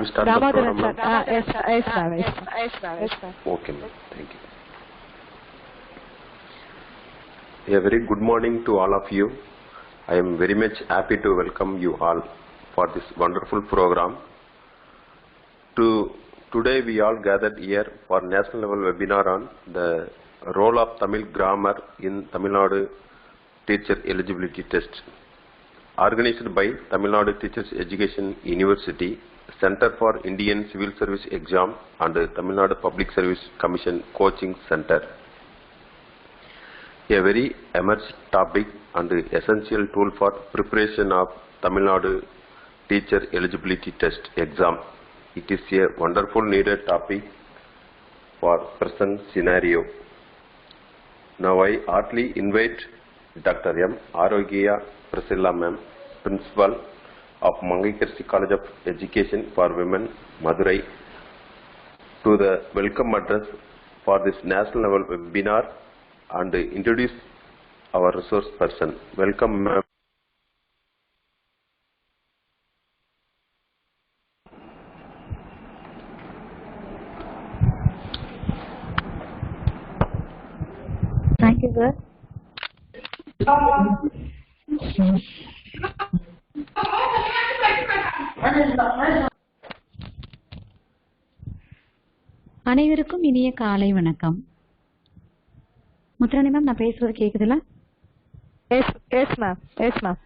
we start the program? Yes, ma'am. Okay, ma'am. Thank you. A very good morning to all of you. I am very much happy to welcome you all for this wonderful program. Today we all gathered here for national level webinar on the role of Tamil grammar in Tamil Nadu teacher eligibility test, organized by Tamil Nadu Teachers Education University, Center for Indian Civil Service Exam and Tamil Nadu Public Service Commission Coaching Center. A very emerging topic and essential tool for preparation of Tamil Nadu teacher eligibility test exam. It is a wonderful needed topic for present scenario. Now I heartily invite Dr. M. Arogya Priscilla ma'am, Principal of Mangaikkarsi College of Education for Women, Madurai, to the welcome address for this national level webinar and introduce our resource person. Welcome, ma'am. Thank you, sir. அனைவருக்கும் இனிய காலை வணக்கம். Muthurani ma'am, நான் பேசுறது கேக்குதுல? Yes ma'am.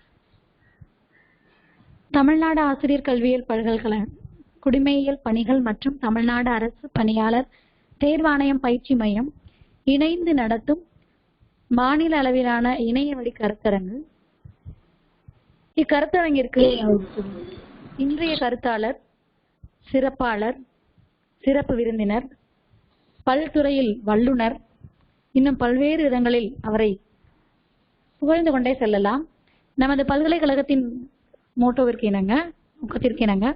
Tamil Nadu ஆசிரியர் கல்வியியல் பல்கலைக்கழகம் குடிமையியல் பணிகள் மற்றும் தமிழ்நாடு அரசு பணியாளர் தேர்வாணையம் பயிற்சி மையம் இணைந்து நடத்தும் மாநில அளவிலான இணைய வழி கருத்தரங்கு. இக்கருத்தரங்கிற்கு இன்றைய கருத்தாளர், சிறப்பாளர், சிறப்பு விருந்தினர், பல்துறையில் வல்லுனர், இன்னும் பல்வேறு இடங்களில் அவரை புகழ்ந்து கொண்டே செல்லலாம். நமது பல்கலைக்கழகத்தின் மோட்டோவிற்கு இணங்க, முகத்திற்கு இணங்க,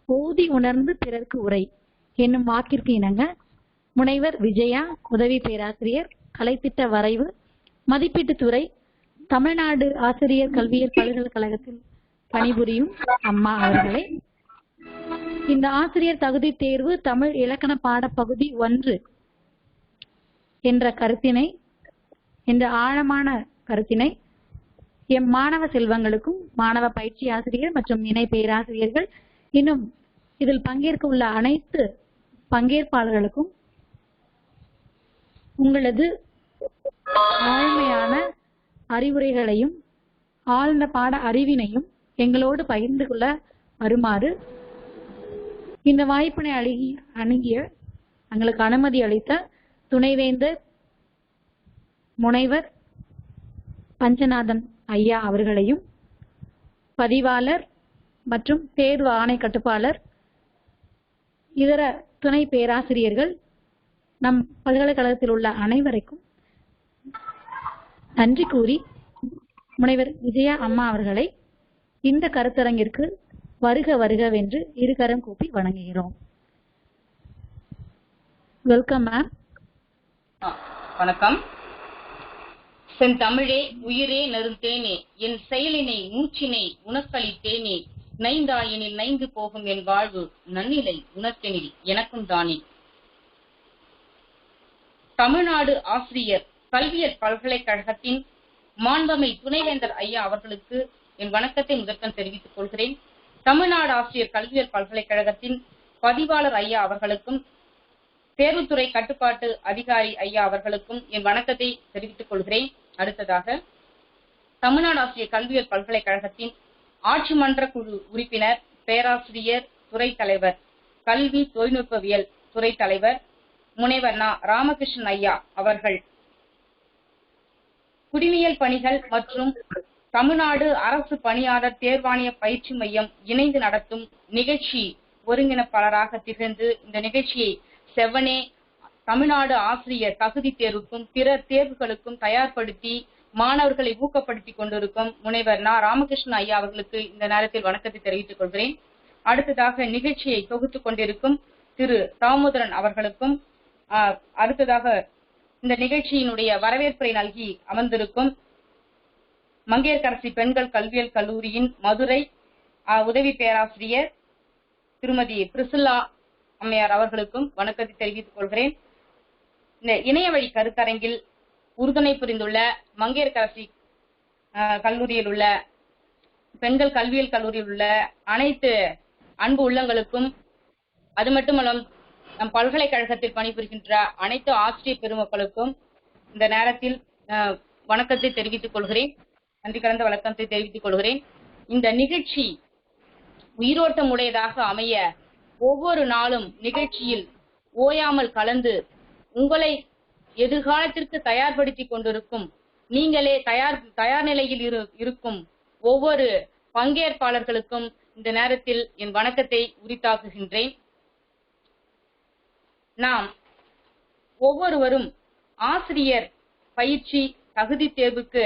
ஓதி உணர்ந்து பிறர்க்கு உரை என்னும் வாக்கிற்கு இணங்க முனைவர் விஜயா, உதவி பேராசிரியர், கலைத்திட்ட வரைவு, மதிப்பீட்டுத்துறை, தமிழ்நாடு ஆசிரியர் கல்வியியல் பல்கலைக்கழகத்தில் பணிபுரியும் அம்மா அவர்களை இந்த ஆசிரியர் தகுதி தேர்வு தமிழ் இலக்கண பாடப்பகுதி 1 என்ற கருத்தினை, என்ற ஆழமான கருத்தினை எம் மாணவ செல்வங்களுக்கும், மாணவ பயிற்சி ஆசிரியர் மற்றும் இணை பேராசிரியர்கள், இன்னும் இதில் பங்கேற்க உள்ள அனைத்து பங்கேற்பாளர்களுக்கும் உங்களது ஆழ்மையான அறிவுரைகளையும் ஆழ்ந்த பாட அறிவினையும் எங்களோடு பகிர்ந்து கொள்ள வருமாறு இந்த வாய்ப்பினை அணுகிய எங்களுக்கு அனுமதி அளித்த துணைவேந்தர் முனைவர் பஞ்சநாதன் ஐயா அவர்களையும், பதிவாளர் மற்றும் தேர்வு ஆணை கட்டுப்பாளர், இதர துணை பேராசிரியர்கள், நம் பல்கலைக்கழகத்தில் உள்ள அனைவருக்கும் நன்றி கூறி முனைவர் விஜயா அம்மா அவர்களை இந்த கருத்தரங்கிற்கு வருக வருகவென்று இருகரம் கூப்பி வணங்குகிறோம். Welcome ma'am. வணக்கம். செந்தமிழே உயிரே நறுந்தேனே, என் செயலினை மூச்சினை உனக்களித்தேனே, நைந்தாயனில் நைந்து போகும் என் வாழ்வு நன்னிலை உணர்த்தெனில் எனக்கும் தானே. தமிழ்நாடு ஆசிரியர் கல்வியியல் பல்கலைக்கழகத்தின் மாண்பமை துணைவேந்தர் ஐயா அவர்களுக்கு என் வணக்கத்தை முதற்கண் தெரிவித்துக் கொள்கிறேன். தமிழ்நாடு ஆசிரியர் கல்வியியல் பல்கலைக்கழகத்தின் பதிவாளர் ஐயா அவர்களுக்கும், தேர்வுத்துறை கட்டுப்பாட்டு அதிகாரி ஐயா அவர்களுக்கும் என் வணக்கத்தை தெரிவித்துக் கொள்கிறேன். அடுத்ததாக, தமிழ்நாடு ஆசிரியர் கல்வியியல் பல்கலைக்கழகத்தின் ஆட்சி மன்ற குழு உறுப்பினர், பேராசிரியர், துறை தலைவர், கல்வி தொழில்நுட்பவியல் துறை தலைவர் முனைவர் ராமகிருஷ்ணன் ஐயா அவர்கள், குடிமையியல் பணிகள் மற்றும் தமிழ்நாடு அரசு பணியாளர் தேர்வாணைய பயிற்சி மையம் இணைந்து நடத்தும் நிகழ்ச்சி ஒருங்கிணைப்பாளராக திகழ்ந்து இந்த நிகழ்ச்சியை செவ்வனே தமிழ்நாடு ஆசிரியர் தகுதி தேர்வுக்கும் பிற தேர்வுகளுக்கும் தயார்படுத்தி மாணவர்களை ஊக்கப்படுத்தி கொண்டிருக்கும் முனைவர் ராமகிருஷ்ணன் ஐயா அவர்களுக்கு இந்த நேரத்தில் வணக்கத்தை தெரிவித்துக் கொள்கிறேன். அடுத்ததாக, நிகழ்ச்சியை தொகுத்துக் கொண்டிருக்கும் திரு தாமோதரன் அவர்களுக்கும், அடுத்ததாக இந்த நிகழ்ச்சியினுடைய வரவேற்புரை நல்கி அமர்ந்திருக்கும் மங்கையர்க்கரசி பெண்கள் கல்வியியல் கல்லூரியின் மதுரை உதவி பேராசிரியர் திருமதி பிரிசில்லா அம்மையார் அவர்களுக்கும் வணக்கத்தை தெரிவித்துக் கொள்கிறேன். இந்த இணைய வழி கருத்தரங்கில் உறுதுணை புரிந்துள்ள மங்கையர்கரசி கல்லூரியில் உள்ள பெண்கள் கல்வியியல் கல்லூரியில் உள்ள அனைத்து அன்பு உள்ளங்களுக்கும், அது மட்டுமல்ல நம் பல்கலைக்கழகத்தில் பணிபுரிகின்ற அனைத்து ஆசிரியர் பெருமக்களுக்கும் இந்த நேரத்தில் வணக்கத்தை தெரிவித்துக் கொள்கிறேன். நன்றி கலந்த வணக்கத்தை தெரிவித்துக் கொள்கிறேன். இந்த நிகழ்ச்சி உயிரோட்டம் உடையதாக அமைய ஒவ்வொரு நாளும் நிகழ்ச்சியில் ஓயாமல் கலந்து உங்களை எதிர்காலத்திற்கு தயார்படுத்திக் கொண்டிருக்கும், நீங்களே தயார் நிலையில் இருக்கும் ஒவ்வொரு பங்கேற்பாளர்களுக்கும் இந்த நேரத்தில் என் வணக்கத்தை உரித்தாக்குகின்றேன். நாம் ஒவ்வொருவரும் ஆசிரியர் பயிற்சி தகுதி தேர்வுக்கு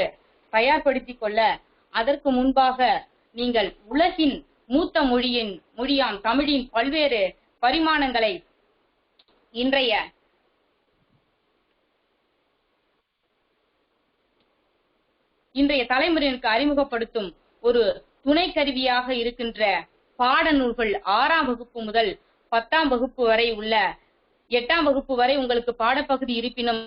தயார்படுத்திக் கொள்ள அதற்கு முன்பாக நீங்கள் உலகின் மூத்த மொழியாம் தமிழின் பல்வேறு பரிமாணங்களை இன்றைய தலைமுறையினருக்கு அறிமுகப்படுத்தும் ஒரு துணை கருவியாக இருக்கின்ற பாடநூல்கள் 6ஆம் வகுப்பு முதல் 10ஆம் வகுப்பு வரை உள்ள 8ஆம் வகுப்பு வரை உங்களுக்கு பாடப்பகுதி இருப்பினும்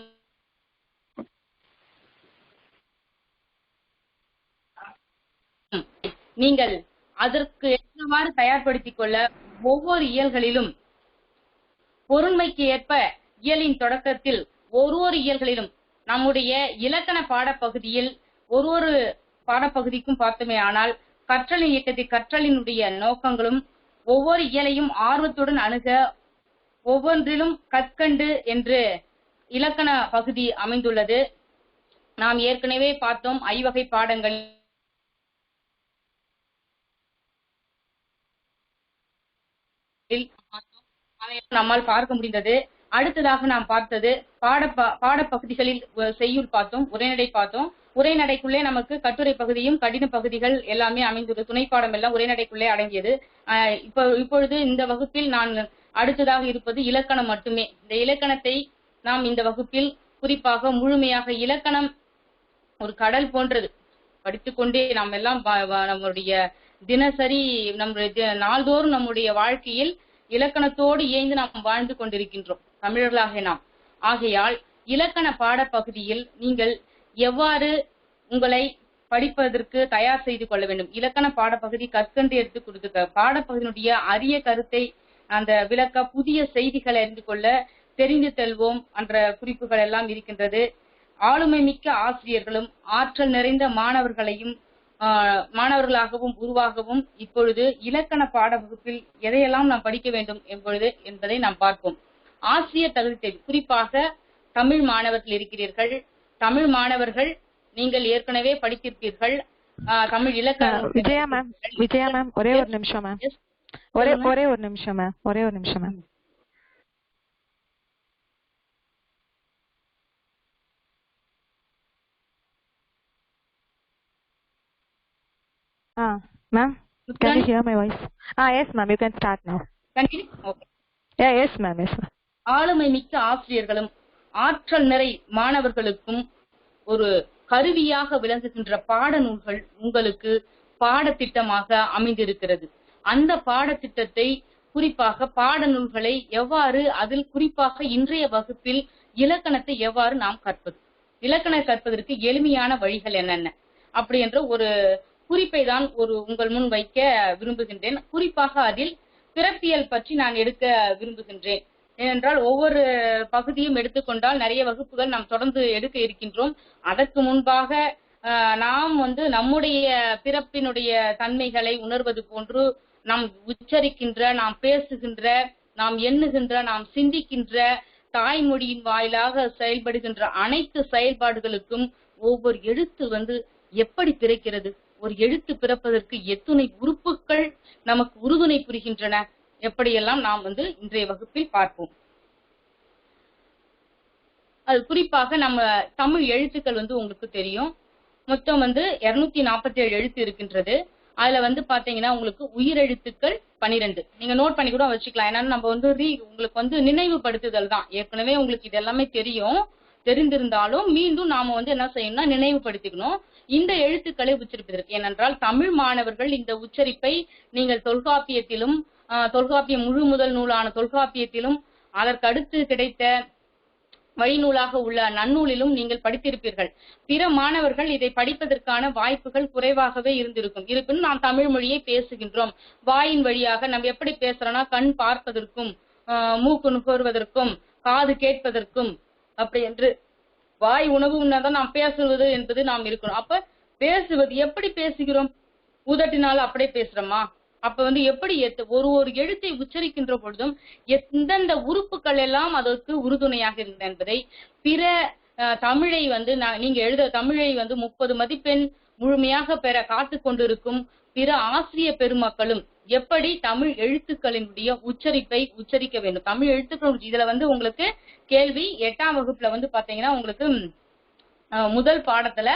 நீங்கள் அதற்கு ஏற்றவாறு தயார்படுத்திக் கொள்ள ஒவ்வொரு இயல்களிலும் பொருண்மைக்கு ஏற்ப இயலின் தொடக்கத்தில் ஒரு இயல்களிலும் நம்முடைய இலக்கண பாடப்பகுதியில் ஒரு பாடப்பகுதிக்கும் பார்த்தோமே ஆனால் கற்றலின் இயக்கத்தை கற்றலினுடைய நோக்கங்களும் ஒவ்வொரு இயலையும் ஆர்வத்துடன் அணுக ஒவ்வொன்றிலும் கற்கண்டு என்று இலக்கண பகுதி அமைந்துள்ளது. நாம் ஏற்கனவே பார்த்தோம் ஐவகை பாடங்கள் நம்மால் பார்க்க முடிந்தது. அடுத்ததாக நாம் பார்த்தது பாடப்பகுதிகளில் செய்யுள் பார்த்தோம், உரைநடை பார்த்தோம். உரைநடைக்குள்ளே நமக்கு கட்டுரை பகுதியும் கடின பகுதிகள் எல்லாமே அமைந்துள்ளது. துணைப்பாடம் எல்லாம் உரைநடைக்குள்ளே அடங்கியது. இப்பொழுது இந்த வகுப்பில் நான் அடுத்ததாக இருப்பது இலக்கணம் மட்டுமே. இந்த இலக்கணத்தை நாம் இந்த வகுப்பில் குறிப்பாக முழுமையாக, இலக்கணம் ஒரு கடல் போன்றது, படித்துக்கொண்டே நாம் எல்லாம் நம்முடைய தினசரி நம்முடைய நாள்தோறும் நம்முடைய வாழ்க்கையில் இலக்கணத்தோடு இயைந்து நாம் வாழ்ந்து கொண்டிருக்கின்றோம் தமிழர்களாக நாம். ஆகையால் இலக்கண பாடப்பகுதியில் நீங்கள் எவ்வாறு உங்களை படிப்பதற்கு தயார் செய்து கொள்ள வேண்டும், இலக்கண பாடப்பகுதி கற்கண்டு எடுத்து கொடுக்க, பாடப்பகுதியினுடைய அரிய கருத்தை அந்த விளக்க, புதிய செய்திகளை அறிந்து கொள்ள தெரிந்து செல்வோம் என்ற குறிப்புகள் எல்லாம் இருக்கின்றது. ஆளுமை மிக்க ஆசிரியர்களும் ஆற்றல் நிறைந்த மாணவர்களாகவும் உருவாகவும் இப்பொழுது இலக்கண பாட வகுப்பில் எதையெல்லாம் நாம் படிக்க வேண்டும் என்பதை நாம் பார்ப்போம். ஆசிரியர் தகுதி தேர்வு, குறிப்பாக தமிழ் மாணவர்கள் இருக்கிறீர்கள். தமிழ் மாணவர்கள் நீங்கள் ஏற்கனவே படித்திருப்பீர்கள். தமிழ் இலக்கணம். விஜயா மேம் ஒரே ஒரு நிமிஷம் மேம். ஒரே ஒரு நிமிஷம் ma'am. Ma'am, can you hear my voice? Yes ma'am, you can start now. Continue? Okay. Yes ma'am. ஆளுமை மிக்க ஆசிரியர்களும் ஆற்றல் நிறை மாணவர்களுக்கும் ஒரு கருவியாக விளங்குகின்ற பாடநூல்கள் உங்களுக்கு பாடத்திட்டமாக அமைந்திருக்கிறது. அந்த பாடத்திட்டத்தை குறிப்பாக பாடநூல்களை எவ்வாறு, அதில் குறிப்பாக இன்றைய வகுப்பில் இலக்கணத்தை எவ்வாறு நாம் கற்பது, இலக்கணம் கற்பதற்கு எளிமையான வழிகள் என்னென்ன அப்படி என்ற ஒரு குறிப்பை தான் உங்கள் முன் வைக்க விரும்புகின்றேன். குறிப்பாக அதில் பிறப்பியல் பற்றி நான் எடுக்க விரும்புகின்றேன். ஏனென்றால் ஒவ்வொரு பகுதியும் எடுத்துக்கொண்டால் நிறைய வகுப்புகள் நாம் தொடர்ந்து எடுக்க இருக்கின்றோம். அதற்கு முன்பாக நாம் நம்முடைய பிறப்பினுடைய தன்மைகளை உணர்வது போன்று நாம் உச்சரிக்கின்ற, நாம் பேசுகின்ற, நாம் எண்ணுகின்ற, நாம் சிந்திக்கின்ற, தாய்மொழியின் வாயிலாக செயல்படுகின்ற அனைத்து செயல்பாடுகளுக்கும் ஒவ்வொரு எழுத்து எப்படி பிறக்கிறது, ஒரு எழுத்து பிறப்பதற்கு எத்துணை உறுப்புகள் நமக்கு உறுதுணை புரிகின்றன, எப்படியெல்லாம் நாம் இன்றைய வகுப்பில் பார்ப்போம். அது குறிப்பாக நம்ம தமிழ் எழுத்துக்கள் உங்களுக்கு தெரியும். மொத்தம் 247 எழுத்து இருக்கின்றது. அதுல பாத்தீங்கன்னா உங்களுக்கு உயிரெழுத்துக்கள் 12. நீங்க நோட் பண்ணி கூட வச்சுக்கலாம். ஏன்னா நம்ம உங்களுக்கு நினைவுபடுத்துதல் தான். ஏற்கனவே உங்களுக்கு இது எல்லாமே தெரிந்திருந்தாலும் மீண்டும் நாம என்ன செய்யணும்னா நினைவுபடுத்திக்கணும் இந்த எழுத்துக்களை உச்சரிப்பதற்கு. ஏனென்றால் தமிழ் மாணவர்கள் இந்த உச்சரிப்பை நீங்கள் தொல்காப்பியத்திலும் தொல்காப்பியம் முழு முதல் நூலான தொல்காப்பியத்திலும் அதற்கு அடுத்து கிடைத்த வழிநூலாக உள்ள நன்னூலிலும் நீங்கள் படித்திருப்பீர்கள். பிற மாணவர்கள் இதை படிப்பதற்கான வாய்ப்புகள் குறைவாகவே இருப்பினும் நாம் தமிழ் மொழியை பேசுகின்றோம். வாயின் வழியாக நம்ம எப்படி பேசுறோம்னா, கண் பார்ப்பதற்கும் மூக்கு நுகர்வதற்கும் காது கேட்பதற்கும் அப்படி என்று வாய் உணவு உண்ணாதான் நாம் பேசுவது என்பது நாம் இருக்கணும். அப்ப பேசுவது எப்படி பேசுகிறோம்? உதட்டினால அப்படியே பேசுறோமா? அப்ப எப்படி ஒரு எழுத்தை உச்சரிக்கின்ற பொழுதும் எந்தெந்த உறுப்புகள் எல்லாம் அதற்கு உறுதுணையாக இருந்தது என்பதை பிற தமிழை நீங்க தமிழை 30 மதிப்பெண் முழுமையாக பெற காத்து கொண்டிருக்கும் பிற ஆசிரிய பெருமக்களும் எப்படி தமிழ் எழுத்துக்களினுடைய உச்சரிப்பை உச்சரிக்க வேண்டும். தமிழ் எழுத்துக்கள் இதுல உங்களுக்கு கேள்வி 8ஆம் வகுப்புல பாத்தீங்கன்னா உங்களுக்கு முதல் பாடத்துல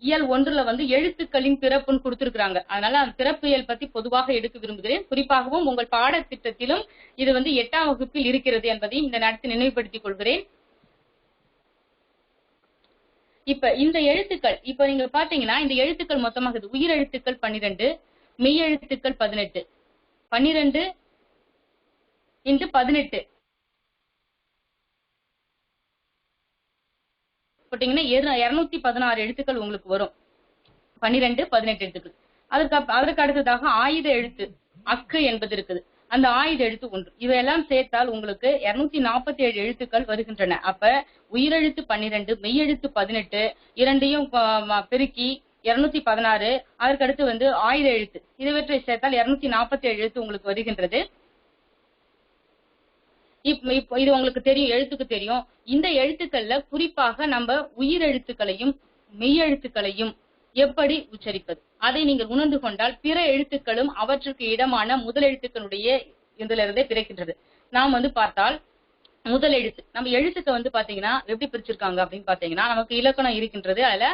இயல் 1ல எழுத்துக்களின் பிறப்புன்னு கொடுத்திருக்காங்க. அதனால அந்த பிறப்பியல் பத்தி பொதுவாக எடுக்க விரும்புகிறேன். குறிப்பாகவும் உங்கள் பாடத்திட்டத்திலும் இது 8ஆம் வகுப்பில் இருக்கிறது என்பதையும் இந்த நேரத்தில் நினைவுபடுத்திக் கொள்கிறேன். இப்ப இந்த எழுத்துக்கள் நீங்க பாத்தீங்கன்னா இந்த எழுத்துக்கள் மொத்தமாக உயிரெழுத்துக்கள் 12, மெய்யெழுத்துக்கள் 18. 12 × 18 போட்டீங்கன்னா 216 எழுத்துக்கள் உங்களுக்கு வரும். 12, 18 எழுத்துக்கள். அதற்கு அடுத்ததாக ஆயுத எழுத்து அக்கு என்பது இருக்குது. அந்த ஆயுத எழுத்து 1. இவையெல்லாம் சேர்த்தால் உங்களுக்கு 247 எழுத்துக்கள் வருகின்றன. அப்ப உயிரெழுத்து 12, மெய்யெழுத்து 18 இரண்டையும் பெருக்கி 216. அதற்கு அடுத்து ஆயுத எழுத்து இதுவற்றை சேர்த்தால் 247 எழுத்து உங்களுக்கு வருகின்றது. இது உங்களுக்கு தெரியும், எழுத்துக்கு தெரியும். இந்த எழுத்துக்கள்ல குறிப்பாக நம்ம உயிரெழுத்துக்களையும் மெய்யெழுத்துக்களையும் எப்படி உச்சரிப்பது அதை நீங்கள் உணர்ந்து கொண்டால் பிற எழுத்துக்களும் அவற்றுக்கு இடமான முதல் எழுத்துக்களுடைய இதுல இருந்தே பிறக்கின்றது. நாம் பார்த்தால் முதல் எழுத்து நம்ம எழுத்துக்க பாத்தீங்கன்னா எப்படி பிரிச்சிருக்காங்க அப்படின்னு பாத்தீங்கன்னா, நமக்கு இலக்கணம் இருக்கின்றது. அதுல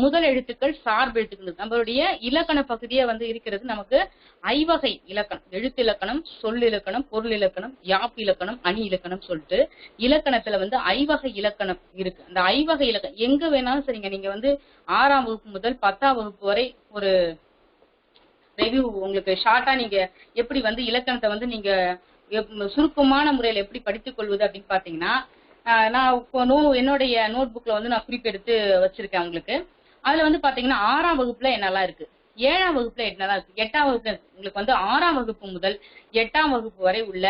முதல் எழுத்துக்கள் சார்பு எழுத்துக்கள். நம்மளுடைய இலக்கண பகுதியே இருக்கிறது நமக்கு ஐவகை இலக்கணம். எழுத்து இலக்கணம், சொல் இலக்கணம், பொருள் இலக்கணம், யாப்பு இலக்கணம், அணி இலக்கணம் சொல்லிட்டு இலக்கணத்துல ஐவகை இலக்கணம் இருக்கு. அந்த ஐவகை இலக்கணம் எங்க வேணாலும் சரிங்க, நீங்க 6ஆம் வகுப்பு முதல் 10ஆம் வகுப்பு வரை ஒரு ரிவ்யூ உங்களுக்கு ஷார்ட்டா நீங்க எப்படி இலக்கணத்தை நீங்க சுருக்கமான முறையில எப்படி படித்துக் கொள்வது அப்படின்னு பாத்தீங்கன்னா, நான் என்னுடைய நோட் புக்ல நான் குறிப்பெடுத்து வச்சிருக்கேன் உங்களுக்கு. அதுல பாத்தீங்கன்னா 6ஆம் வகுப்புல என்னெல்லாம் இருக்கு, 7ஆம் வகுப்புல என்னெல்லாம் இருக்கு, 8ஆம் வகுப்புல உங்களுக்கு 6ஆம் வகுப்பு முதல் 8ஆம் வகுப்பு வரை உள்ள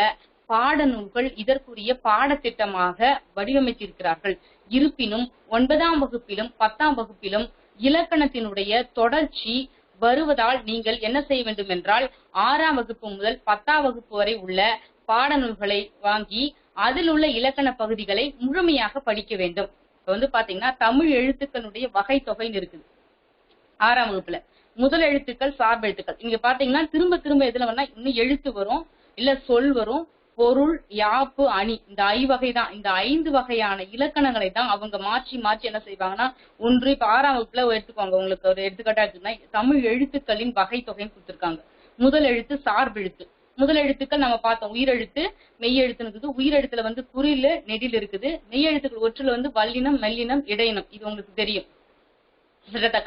பாடநூல்கள் இதற்குரிய பாடத்திட்டமாக வடிவமைத்திருக்கிறார்கள். இருப்பினும் 9ஆம் வகுப்பிலும் 10ஆம் வகுப்பிலும் இலக்கணத்தினுடைய தொடர்ச்சி வருவதால் நீங்கள் என்ன செய்ய வேண்டும் என்றால் 6ஆம் வகுப்பு முதல் 10ஆம் வகுப்பு வரை உள்ள பாடநூல்களை வாங்கி அதில் உள்ள இலக்கண பகுதிகளை முழுமையாக படிக்க வேண்டும். இப்ப பாத்தீங்கன்னா தமிழ் எழுத்துக்களுடைய வகை தொகைன்னு இருக்குது 6ஆம் வகுப்புல. முதல் எழுத்துக்கள், சார்பு எழுத்துக்கள். இங்க பாத்தீங்கன்னா திரும்ப திரும்ப எதுல இன்னும் எழுத்து வரும், இல்ல சொல் வரும், பொருள், யாப்பு, அணி. இந்த ஐவகை தான். இந்த 5 வகையான இலக்கணங்களை தான் அவங்க மாற்றி மாற்றி என்ன செய்வாங்கன்னா, ஒன்று இப்ப 6ஆம் வகுப்புல எடுத்துக்கோங்க. உங்களுக்கு ஒரு எடுத்துக்காட்டா இருக்குன்னா தமிழ் எழுத்துக்களின் வகை தொகைன்னு கொடுத்திருக்காங்க. முதல் எழுத்து, சார்பு எழுத்து. முதல் எழுத்துக்கள் நம்ம பார்த்தோம், உயிரெழுத்து, மெய்யெழுத்து இருக்குது. உயிரெழுத்துல குறில், நெடில் இருக்குது. மெய்யெழுத்துக்கள் ஒற்றுல வல்லினம், மெல்லினம், இடையினம். இது உங்களுக்கு தெரியும்.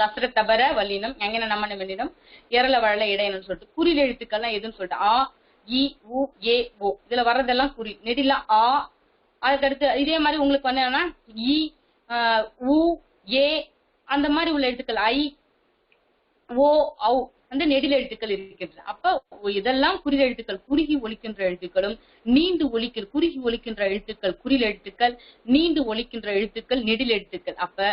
கசர தபர வல்லினம், எங்கன நம்மன மெல்லினம், எரள வழல இடையினம் சொல்லிட்டு. குறில் எழுத்துக்கள்லாம் எதுன்னு சொல்லிட்டு ஆ, இ, உ, ஏ, ஓ. இதுல வர்றதெல்லாம் குறில். நெடில ஆ. அதுக்கடுத்து இதே மாதிரி உங்களுக்கு என்னன்னா இ, உ, ஏ அந்த மாதிரி உள்ள எழுத்துக்கள் ஐ, ஓ, ஔ நெடில் எழுத்துக்கள் இருக்கின்றன. அப்ப இதெல்லாம் குறில் எழுத்துக்கள். குறுகி ஒலிக்கின்ற எழுத்துக்களும் நீண்டு குறுகி ஒலிக்கின்ற எழுத்துக்கள் குறில் எழுத்துக்கள், நீண்டு ஒலிக்கின்ற எழுத்துக்கள் நெடில் எழுத்துக்கள். அப்ப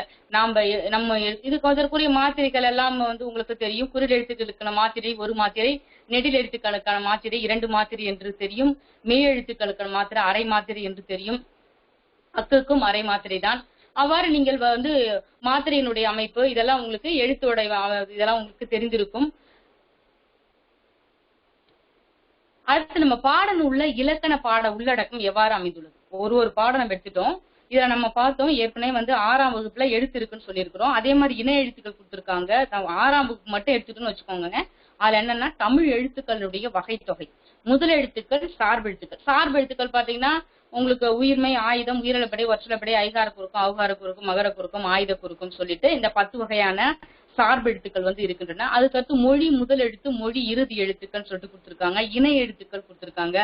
நம்ம இதுக்கு அதற்குரிய மாத்திரைகள் எல்லாம் உங்களுக்கு தெரியும். குறில் எழுத்துக்களுக்கான மாத்திரை 1 மாத்திரை, நெடில் எழுத்துக்களுக்கான மாத்திரை 2 மாத்திரை என்று தெரியும். மெய் எழுத்துக்களுக்கான மாத்திரை அரை மாத்திரை என்று தெரியும். அக்குக்கும் அரை மாத்திரை தான். அவ்வாறு நீங்கள் மாத்திரையினுடைய அமைப்பு இதெல்லாம் உங்களுக்கு எழுத்தோட இதெல்லாம் உங்களுக்கு தெரிந்திருக்கும். அடுத்து நம்ம பாடநூல்ல இலக்கண பாட உள்ளடக்கம் எவ்வாறு அமைந்துள்ளது. ஒரு பாடம் நம்ம எடுத்துட்டோம். இதை நம்ம பார்த்தோம் ஏற்கனவே 6ஆம் வகுப்புல எழுத்து இருக்குன்னு சொல்லியிருக்கிறோம். அதே மாதிரி இணை எழுத்துக்கள் கொடுத்துருக்காங்க. 6ஆம் வகுப்பு மட்டும் எடுத்துட்டோம்னு வச்சுக்கோங்க. அதுல என்னன்னா தமிழ் எழுத்துக்களுடைய வகை தொகை. முதல் எழுத்துக்கள், சார்பு எழுத்துக்கள். சார்பு எழுத்துக்கள் பாத்தீங்கன்னா உங்களுக்கு உயிர்மை, ஆயுதம், உயிரிழப்படை, ஒற்றலப்படை, ஐகார குறுக்கம், அவுகார குறுக்கம், மகர குறுக்கம், ஆயுத குறுக்கம் சொல்லிட்டு இந்த 10 வகையான சார்பு எழுத்துக்கள் வந்து இருக்கின்றன. அதுக்கடுத்து மொழி முதல் எழுத்து, மொழி இறுதி எழுத்துக்கள் சொல்லிட்டு கொடுத்திருக்காங்க. இணை எழுத்துக்கள் கொடுத்திருக்காங்க.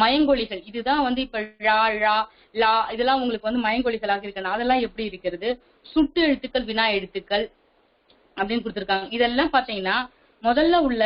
மயங்கொலிகள், இதுதான் வந்து இப்ப ழா, ழா, லா, இதெல்லாம் உங்களுக்கு வந்து மயங்கொலிகளாக இருக்கு. அதெல்லாம் எப்படி இருக்கிறது? சுட்டு எழுத்துக்கள், வினா எழுத்துக்கள் அப்படின்னு கொடுத்திருக்காங்க. இதெல்லாம் பாத்தீங்கன்னா முதல்ல உள்ள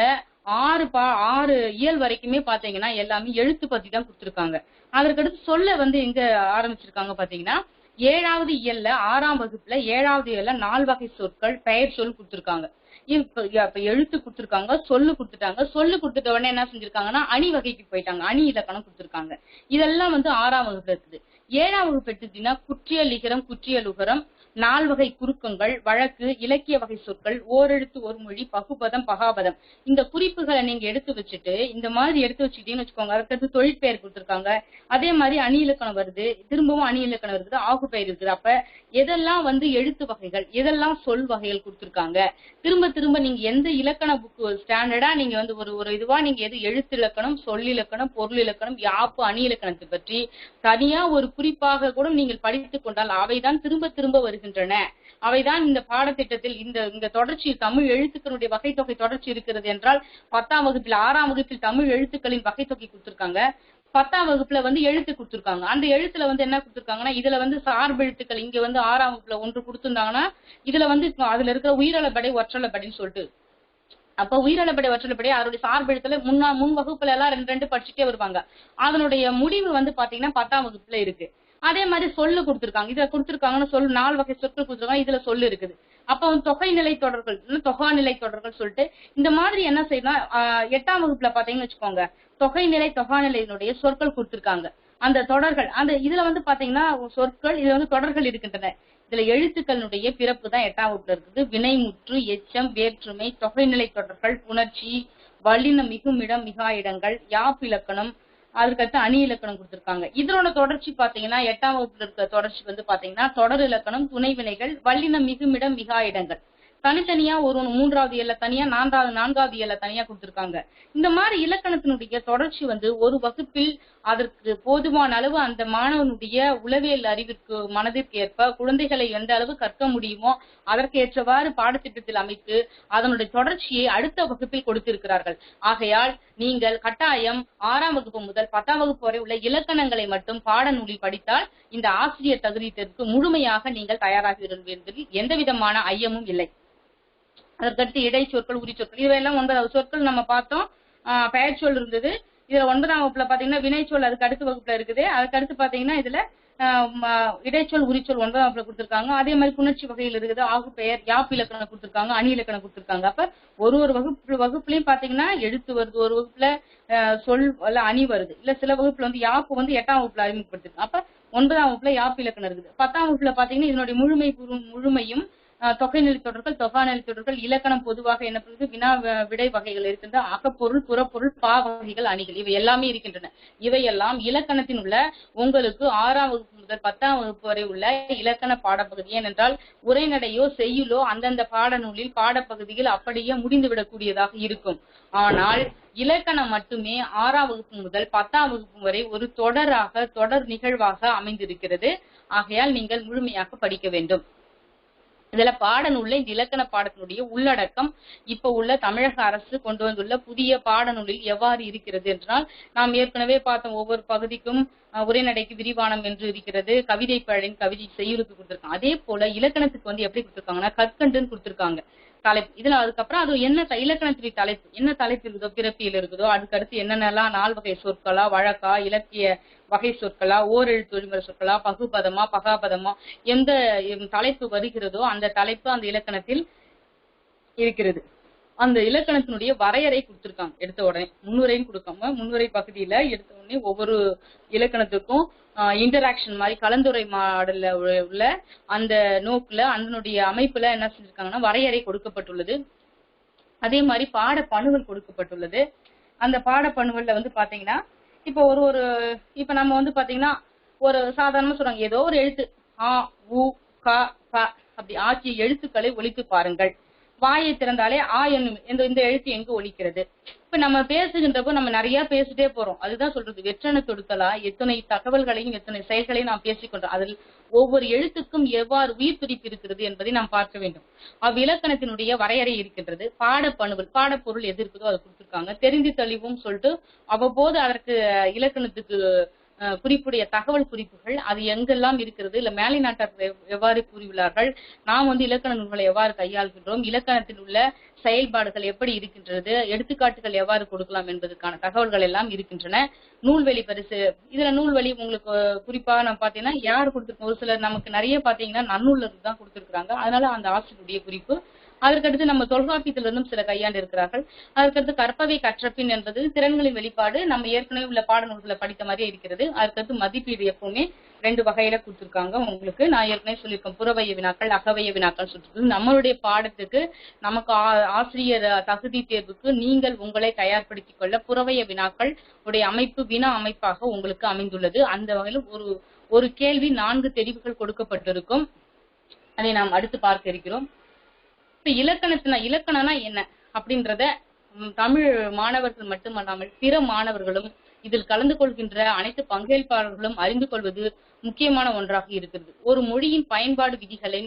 6 இயல் வரைக்குமே பாத்தீங்கன்னா எல்லாமே எழுத்து பத்தி தான் கொடுத்திருக்காங்க. அதற்கடுத்து சொல்ல வந்து எங்க ஆரம்பிச்சிருக்காங்க பாத்தீங்கன்னா 7வது இயல்ல 6ஆம் வகுப்புல 7வது இயல்ல 4 வகை சொற்கள், பெயர் சொல் கொடுத்திருக்காங்க. இப்ப எழுத்து கொடுத்திருக்காங்க, சொல்லு கொடுத்துட்டாங்க. சொல்லு கொடுத்துட்ட உடனே என்ன செஞ்சிருக்காங்கன்னா அணி வகைக்கு போயிட்டாங்க. அணி இலக்கணம் கொடுத்திருக்காங்க. இதெல்லாம் வந்து 6ஆம் வகுப்புல இருக்குது. 7ஆம் வகுப்பு எடுத்துட்டீங்கன்னா குற்றியல் லிகரம், குற்றியல் உகரம், 4 வகை குறுக்கங்கள், வழக்கு, இலக்கிய வகை சொற்கள், ஓரெழுத்து ஒரு மொழி, பகுபதம், பகாபதம். இந்த குறிப்புகளை நீங்க எடுத்து வச்சுட்டு இந்த மாதிரி எடுத்து வச்சுக்கிட்டீங்கன்னு வச்சுக்கோங்க. அதுக்கடுத்து தொழிற்பெயர் கொடுத்திருக்காங்க. அதே மாதிரி அணி இலக்கணம் வருது, திரும்பவும் அணி இலக்கணம் இருக்குது, ஆகு பெயர் இருக்குது. அப்ப எதெல்லாம் வந்து எழுத்து வகைகள், எதெல்லாம் சொல் வகைகள் கொடுத்திருக்காங்க. திரும்ப திரும்ப நீங்க எந்த இலக்கண புக்கு ஸ்டாண்டர்டா நீங்க வந்து ஒரு இதுவா நீங்க எது எழுத்து இலக்கணம், சொல் இலக்கணம், பொருள் இலக்கணம், யாப்பு, அணி இலக்கணத்தை பற்றி தனியா ஒரு குறிப்பாக கூட நீங்கள் படித்துக் கொண்டால் அவைதான் திரும்ப திரும்ப வருகின்றன. அவைதான் இந்த பாடத்திட்டத்தில் இந்த தொடர்ச்சி தமிழ் எழுத்துக்களுடைய வகை தொகை தொடர்ச்சி இருக்கிறது என்றால் 10ஆம் வகுப்பில் 6ஆம் வகுப்பில் தமிழ் எழுத்துக்களின் வகை தொகை கொடுத்திருக்காங்க. 10ஆம் வகுப்புல வந்து எழுத்து கொடுத்திருக்காங்க. அந்த எழுத்துல வந்து என்ன கொடுத்திருக்காங்கன்னா இதுல வந்து சார்பு எழுத்துக்கள் இங்க வந்து 6ஆம் வகுப்புல 1 கொடுத்திருந்தாங்கன்னா இதுல வந்து அதுல இருக்கிற உயிரளபடை, ஒற்றளபடின்னு சொல்லிட்டு, அப்ப உயிரளபடை, ஒற்றளபடை அதனுடைய சார்பு எழுத்துல முன் வகுப்புல எல்லாம் 2 படிச்சுட்டே வருவாங்க. அதனுடைய முடிவு வந்து பாத்தீங்கன்னா 10ஆம் வகுப்புல இருக்கு. அதே மாதிரி சொல்லு கொடுத்திருக்காங்க. இதுல கொடுத்திருக்காங்கன்னு சொல்லு 4 வகை சொற்கள் கொடுத்திருக்காங்க. இதுல சொல்லு இருக்குது. அப்ப தொகை நிலை தொடர்கள், தொகாநிலை தொடர்கள் சொல்லிட்டு இந்த மாதிரி என்ன செய்யலாம். 8ஆம் வகுப்புல பாத்தீங்கன்னு வச்சுக்கோங்க, தொகை நிலை, தொகாநிலையினுடைய சொற்கள் கொடுத்திருக்காங்க. அந்த தொடர்கள், அந்த இதுல வந்து பாத்தீங்கன்னா சொற்கள், இதுல வந்து தொடர்கள் இருக்கின்றன. இதுல எழுத்துக்களுடைய பிறப்பு தான் 8ஆம் வகுப்புல இருக்குது. வினைமுற்று, எச்சம், வேற்றுமை, தொகைநிலை தொடர்கள், புணர்ச்சி, வல்லின, மிகுமிடம், மிகா இடங்கள், யாப்பு இலக்கணம், அதுக்கடுத்து அணி இலக்கணம் கொடுத்திருக்காங்க. இதனோட தொடர்ச்சி பாத்தீங்கன்னா 8ஆம் வகுப்புல இருக்க தொடர்ச்சி வந்து பாத்தீங்கன்னா தொடர் இலக்கணம், துணை வினைகள், வல்லினம், மிகுமிடம், மிகா இடங்கள் தனித்தனியா ஒரு 3வது இயல்ல தனியா, 4வது இயல்ல தனியா கொடுத்திருக்காங்க. இந்த மாதிரி இலக்கணத்தினுடைய தொடர்ச்சி வந்து ஒரு வகுப்பில் அதற்கு போதுமான அளவு அந்த மாணவனுடைய உளவியல் அறிவிற்கு, மனதிற்கு ஏற்ப குழந்தைகளை எந்த அளவு கற்க முடியுமோ அதற்கு ஏற்றவாறு பாடத்திட்டத்தில் அமைத்து அதனுடைய தொடர்ச்சியை அடுத்த வகுப்பில் கொடுத்திருக்கிறார்கள். ஆகையால் நீங்கள் கட்டாயம் 6ஆம் வகுப்பு முதல் 10ஆம் வகுப்பு வரை உள்ள இலக்கணங்களை மட்டும் பாடநூலில் படித்தால் இந்த ஆசிரியர் தகுதி தேர்வுக்கு முழுமையாக நீங்கள் தயாராகிறீர்கள் என்பதில் எந்த விதமான ஐயமும் இல்லை. அதற்கடுத்து இடைச்சொற்கள், உரிச்சொற்கள், இவையெல்லாம் 9வது சொற்கள் நம்ம பார்த்தோம். பெயர் சொல் இருந்தது. இதுல 9ஆம் வகுப்புல பாத்தீங்கன்னா வினைச்சொல் அதுக்கு அடுத்த வகுப்புல இருக்குது. அதுக்கடுத்து பாத்தீங்கன்னா இதுல இடைச்சொல், உரிச்சொல் 9ஆம் வகுப்புல கொடுத்திருக்காங்க. அதே மாதிரி புணர்ச்சி வகையில் இருக்குது. ஆகு பெயர், யாப்பு இலக்கணம் கொடுத்திருக்காங்க, அணி இலக்கணம் கொடுத்திருக்காங்க. அப்ப ஒரு வகுப்புலயும் பாத்தீங்கன்னா எழுத்து வருது, ஒரு வகுப்புல சொல் அணி வருது, இல்ல சில வகுப்புல வந்து யாப்பு வந்து 8ஆம் வகுப்புல அறிமுகப்படுத்திருக்கு. அப்ப 9ஆம் வகுப்புல யாப்பு இலக்கணம் இருக்குது. 10ஆம் வகுப்புல பாத்தீங்கன்னா இதனுடைய முழுமையும் தொகைநிலை தொடர்கள், தொகாநிலை தொடர்கள், இலக்கணம் பொதுவாக என்னப்படுது, வினா விடை வகைகள் இருக்கின்ற அகப்பொருள், புறப்பொருள், பா வகைகள், அணிகள், இவை எல்லாமே இருக்கின்றன. இவையெல்லாம் இலக்கணத்தின் உள்ள உங்களுக்கு 6ஆம் வகுப்பு முதல் 10ஆம் வகுப்பு வரை உள்ள இலக்கண பாடப்பகுதி. ஏனென்றால் உரைநடையோ செய்யுளோ அந்தந்த பாடநூலில் பாடப்பகுதியில் அப்படியே முடிந்துவிடக்கூடியதாக இருக்கும். ஆனால் இலக்கணம் மட்டுமே 6ஆம் வகுப்பு முதல் 10ஆம் வகுப்பு வரை ஒரு தொடர் நிகழ்வாக அமைந்திருக்கிறது. ஆகையால் நீங்கள் முழுமையாக படிக்க வேண்டும். இதுல பாடநூல்ல இந்த இலக்கண பாடத்தினுடைய உள்ளடக்கம் இப்ப உள்ள தமிழக அரசு கொண்டு வந்துள்ள புதிய பாடநூலில் எவ்வாறு இருக்கிறது என்றால், நாம் ஏற்கனவே பார்த்தோம். ஒவ்வொரு பகுதிக்கும் உரைநடைக்கு விரிவானம் என்று இருக்கிறது. கவிதை பழனின் கவிதை செய்யுளுக்கு கொடுத்திருக்காங்க. அதே போல இலக்கணத்துக்கு வந்து எப்படி கொடுத்திருக்காங்கன்னா கற்கண்டுன்னு கொடுத்திருக்காங்க தலைப்பு. இதுல அதுக்கப்புறம் அது என்ன இலக்கணத்துடைய தலைப்பு, என்ன தலைப்பு இருக்குதோ, பிறப்பியல் இருக்குதோ, அதுக்கடுத்து என்னென்னலாம் 4 வகை சொற்களா, வழக்கா, இலக்கிய வகை சொற்களா, ஓரெழுத்து ஒழிமுறை சொற்களா, பகுபதமா, பகாபதமா, எந்த தலைப்பு வருகிறதோ அந்த தலைப்பு அந்த இலக்கணத்தில் இருக்கிறது. அந்த இலக்கணத்தினுடைய வரையறை கொடுத்திருக்காங்க. எடுத்த உடனே முன்னுரைன்னு கொடுக்காம முன்னுரை பகுதியில எடுத்த உடனே ஒவ்வொரு இலக்கணத்துக்கும் இன்டராக்ஷன் மாதிரி கலந்துரை மாடல்ல உள்ள அந்த நோக்குல அதனுடைய அமைப்புல என்ன செஞ்சிருக்காங்கன்னா வரையறை கொடுக்கப்பட்டுள்ளது. அதே மாதிரி பாடப்பணுகள் கொடுக்கப்பட்டுள்ளது. அந்த பாடப்பணுகள்ல வந்து பாத்தீங்கன்னா இப்போ இப்ப நம்ம வந்து பாத்தீங்கன்னா ஒரு சாதாரணமா சொல்றாங்க, ஏதோ ஒரு எழுத்து ஆ, உ, க, ப அப்படி ஆகிய எழுத்துக்களை ஒலித்து பாருங்கள். வாயை திறந்தாலே ஆ என்னும் இந்த எழுத்து எங்கு ஒலிக்கிறது. இப்ப நம்ம பேசுகின்றப்போ நம்ம நிறைய பேசிட்டே போறோம். அதுதான் சொல்றது, வெற்றென தொடுக்கலா எத்தனை தகவல்களையும் எத்தனை செயல்களையும் நாம் பேசிக்கொண்டோம். அதில் ஒவ்வொரு எழுத்துக்கும் எவ்வாறு உயிர் துடிப்பு இருக்கிறது என்பதை நாம் பார்க்க வேண்டும். அவ்விலக்கணத்தினுடைய வரையறை இருக்கின்றது. பாடப்பொருள் எது இருக்குதோ அதை கொடுத்திருக்காங்க. தெரிந்து தெளிவும் சொல்லிட்டு அவ்வப்போது அதற்கு இலக்கணத்துக்கு குறிப்புடைய தகவல் குறிப்புகள் அது எங்கெல்லாம் இருக்கிறது, இல்ல மேலை நாட்டார்கள் எவ்வாறு கூறியுள்ளார்கள், நாம் இலக்கண நூல்களை எவ்வாறு கையாள்கின்றோம், இலக்கணத்தில் உள்ள செயல்பாடுகள் எப்படி இருக்கின்றது, எடுத்துக்காட்டுகள் எவ்வாறு கொடுக்கலாம் என்பதற்கான தகவல்கள் எல்லாம் இருக்கின்றன. நூல்வெளி பரிசு, இதுல நூல்வெளி உங்களுக்கு குறிப்பா நான் பாத்தீங்கன்னா யார் கொடுத்திருக்கோம், ஒரு சிலர் நமக்கு நிறைய பாத்தீங்கன்னா நன்னூல்ல இருந்து தான் கொடுத்திருக்காங்க. அதனால அந்த ஆசிரியருடைய குறிப்பு. அதற்கடுத்து நம்ம தொல்காப்பியத்திலிருந்தும் சில கையாண்டு இருக்கிறார்கள். அதற்கடுத்து கற்பவை கற்றபின் என்பது திறன்களின் வெளிப்பாடு, நம்ம ஏற்கனவே உள்ள பாடநூல்களை படித்த மாதிரியே இருக்கிறது. அதற்கடுத்து மதிப்பீடு எப்பவுமே 2 வகையில கொடுத்திருக்காங்க உங்களுக்கு. நான் ஏற்கனவே சொல்லியிருக்கேன், புறவய வினாக்கள் அகவய வினாக்கள் சொல்லிட்டு. நம்மளுடைய பாடத்துக்கு நமக்கு ஆசிரியர் தகுதி தேர்வுக்கு நீங்கள் உங்களை தயார்படுத்திக் கொள்ள புறவய வினாக்கள் உடைய அமைப்பு வினா அமைப்பாக உங்களுக்கு அமைந்துள்ளது. அந்த வகையில் ஒரு கேள்வி 4 தெரிவுகள் கொடுக்கப்பட்டிருக்கும். அதை நாம் அடுத்து பார்க்க இருக்கிறோம். இப்ப இலக்கணம்னா என்ன அப்படின்றத தமிழ் மாணவர்கள் மட்டுமல்லாமல் பிற மாணவர்களும் இதில் கலந்து கொள்கின்ற அனைத்து பங்கேற்பாளர்களும் அறிந்து கொள்வது முக்கியமான ஒன்றாக இருக்கிறது. ஒரு மொழியின் பயன்பாடு விதிகளை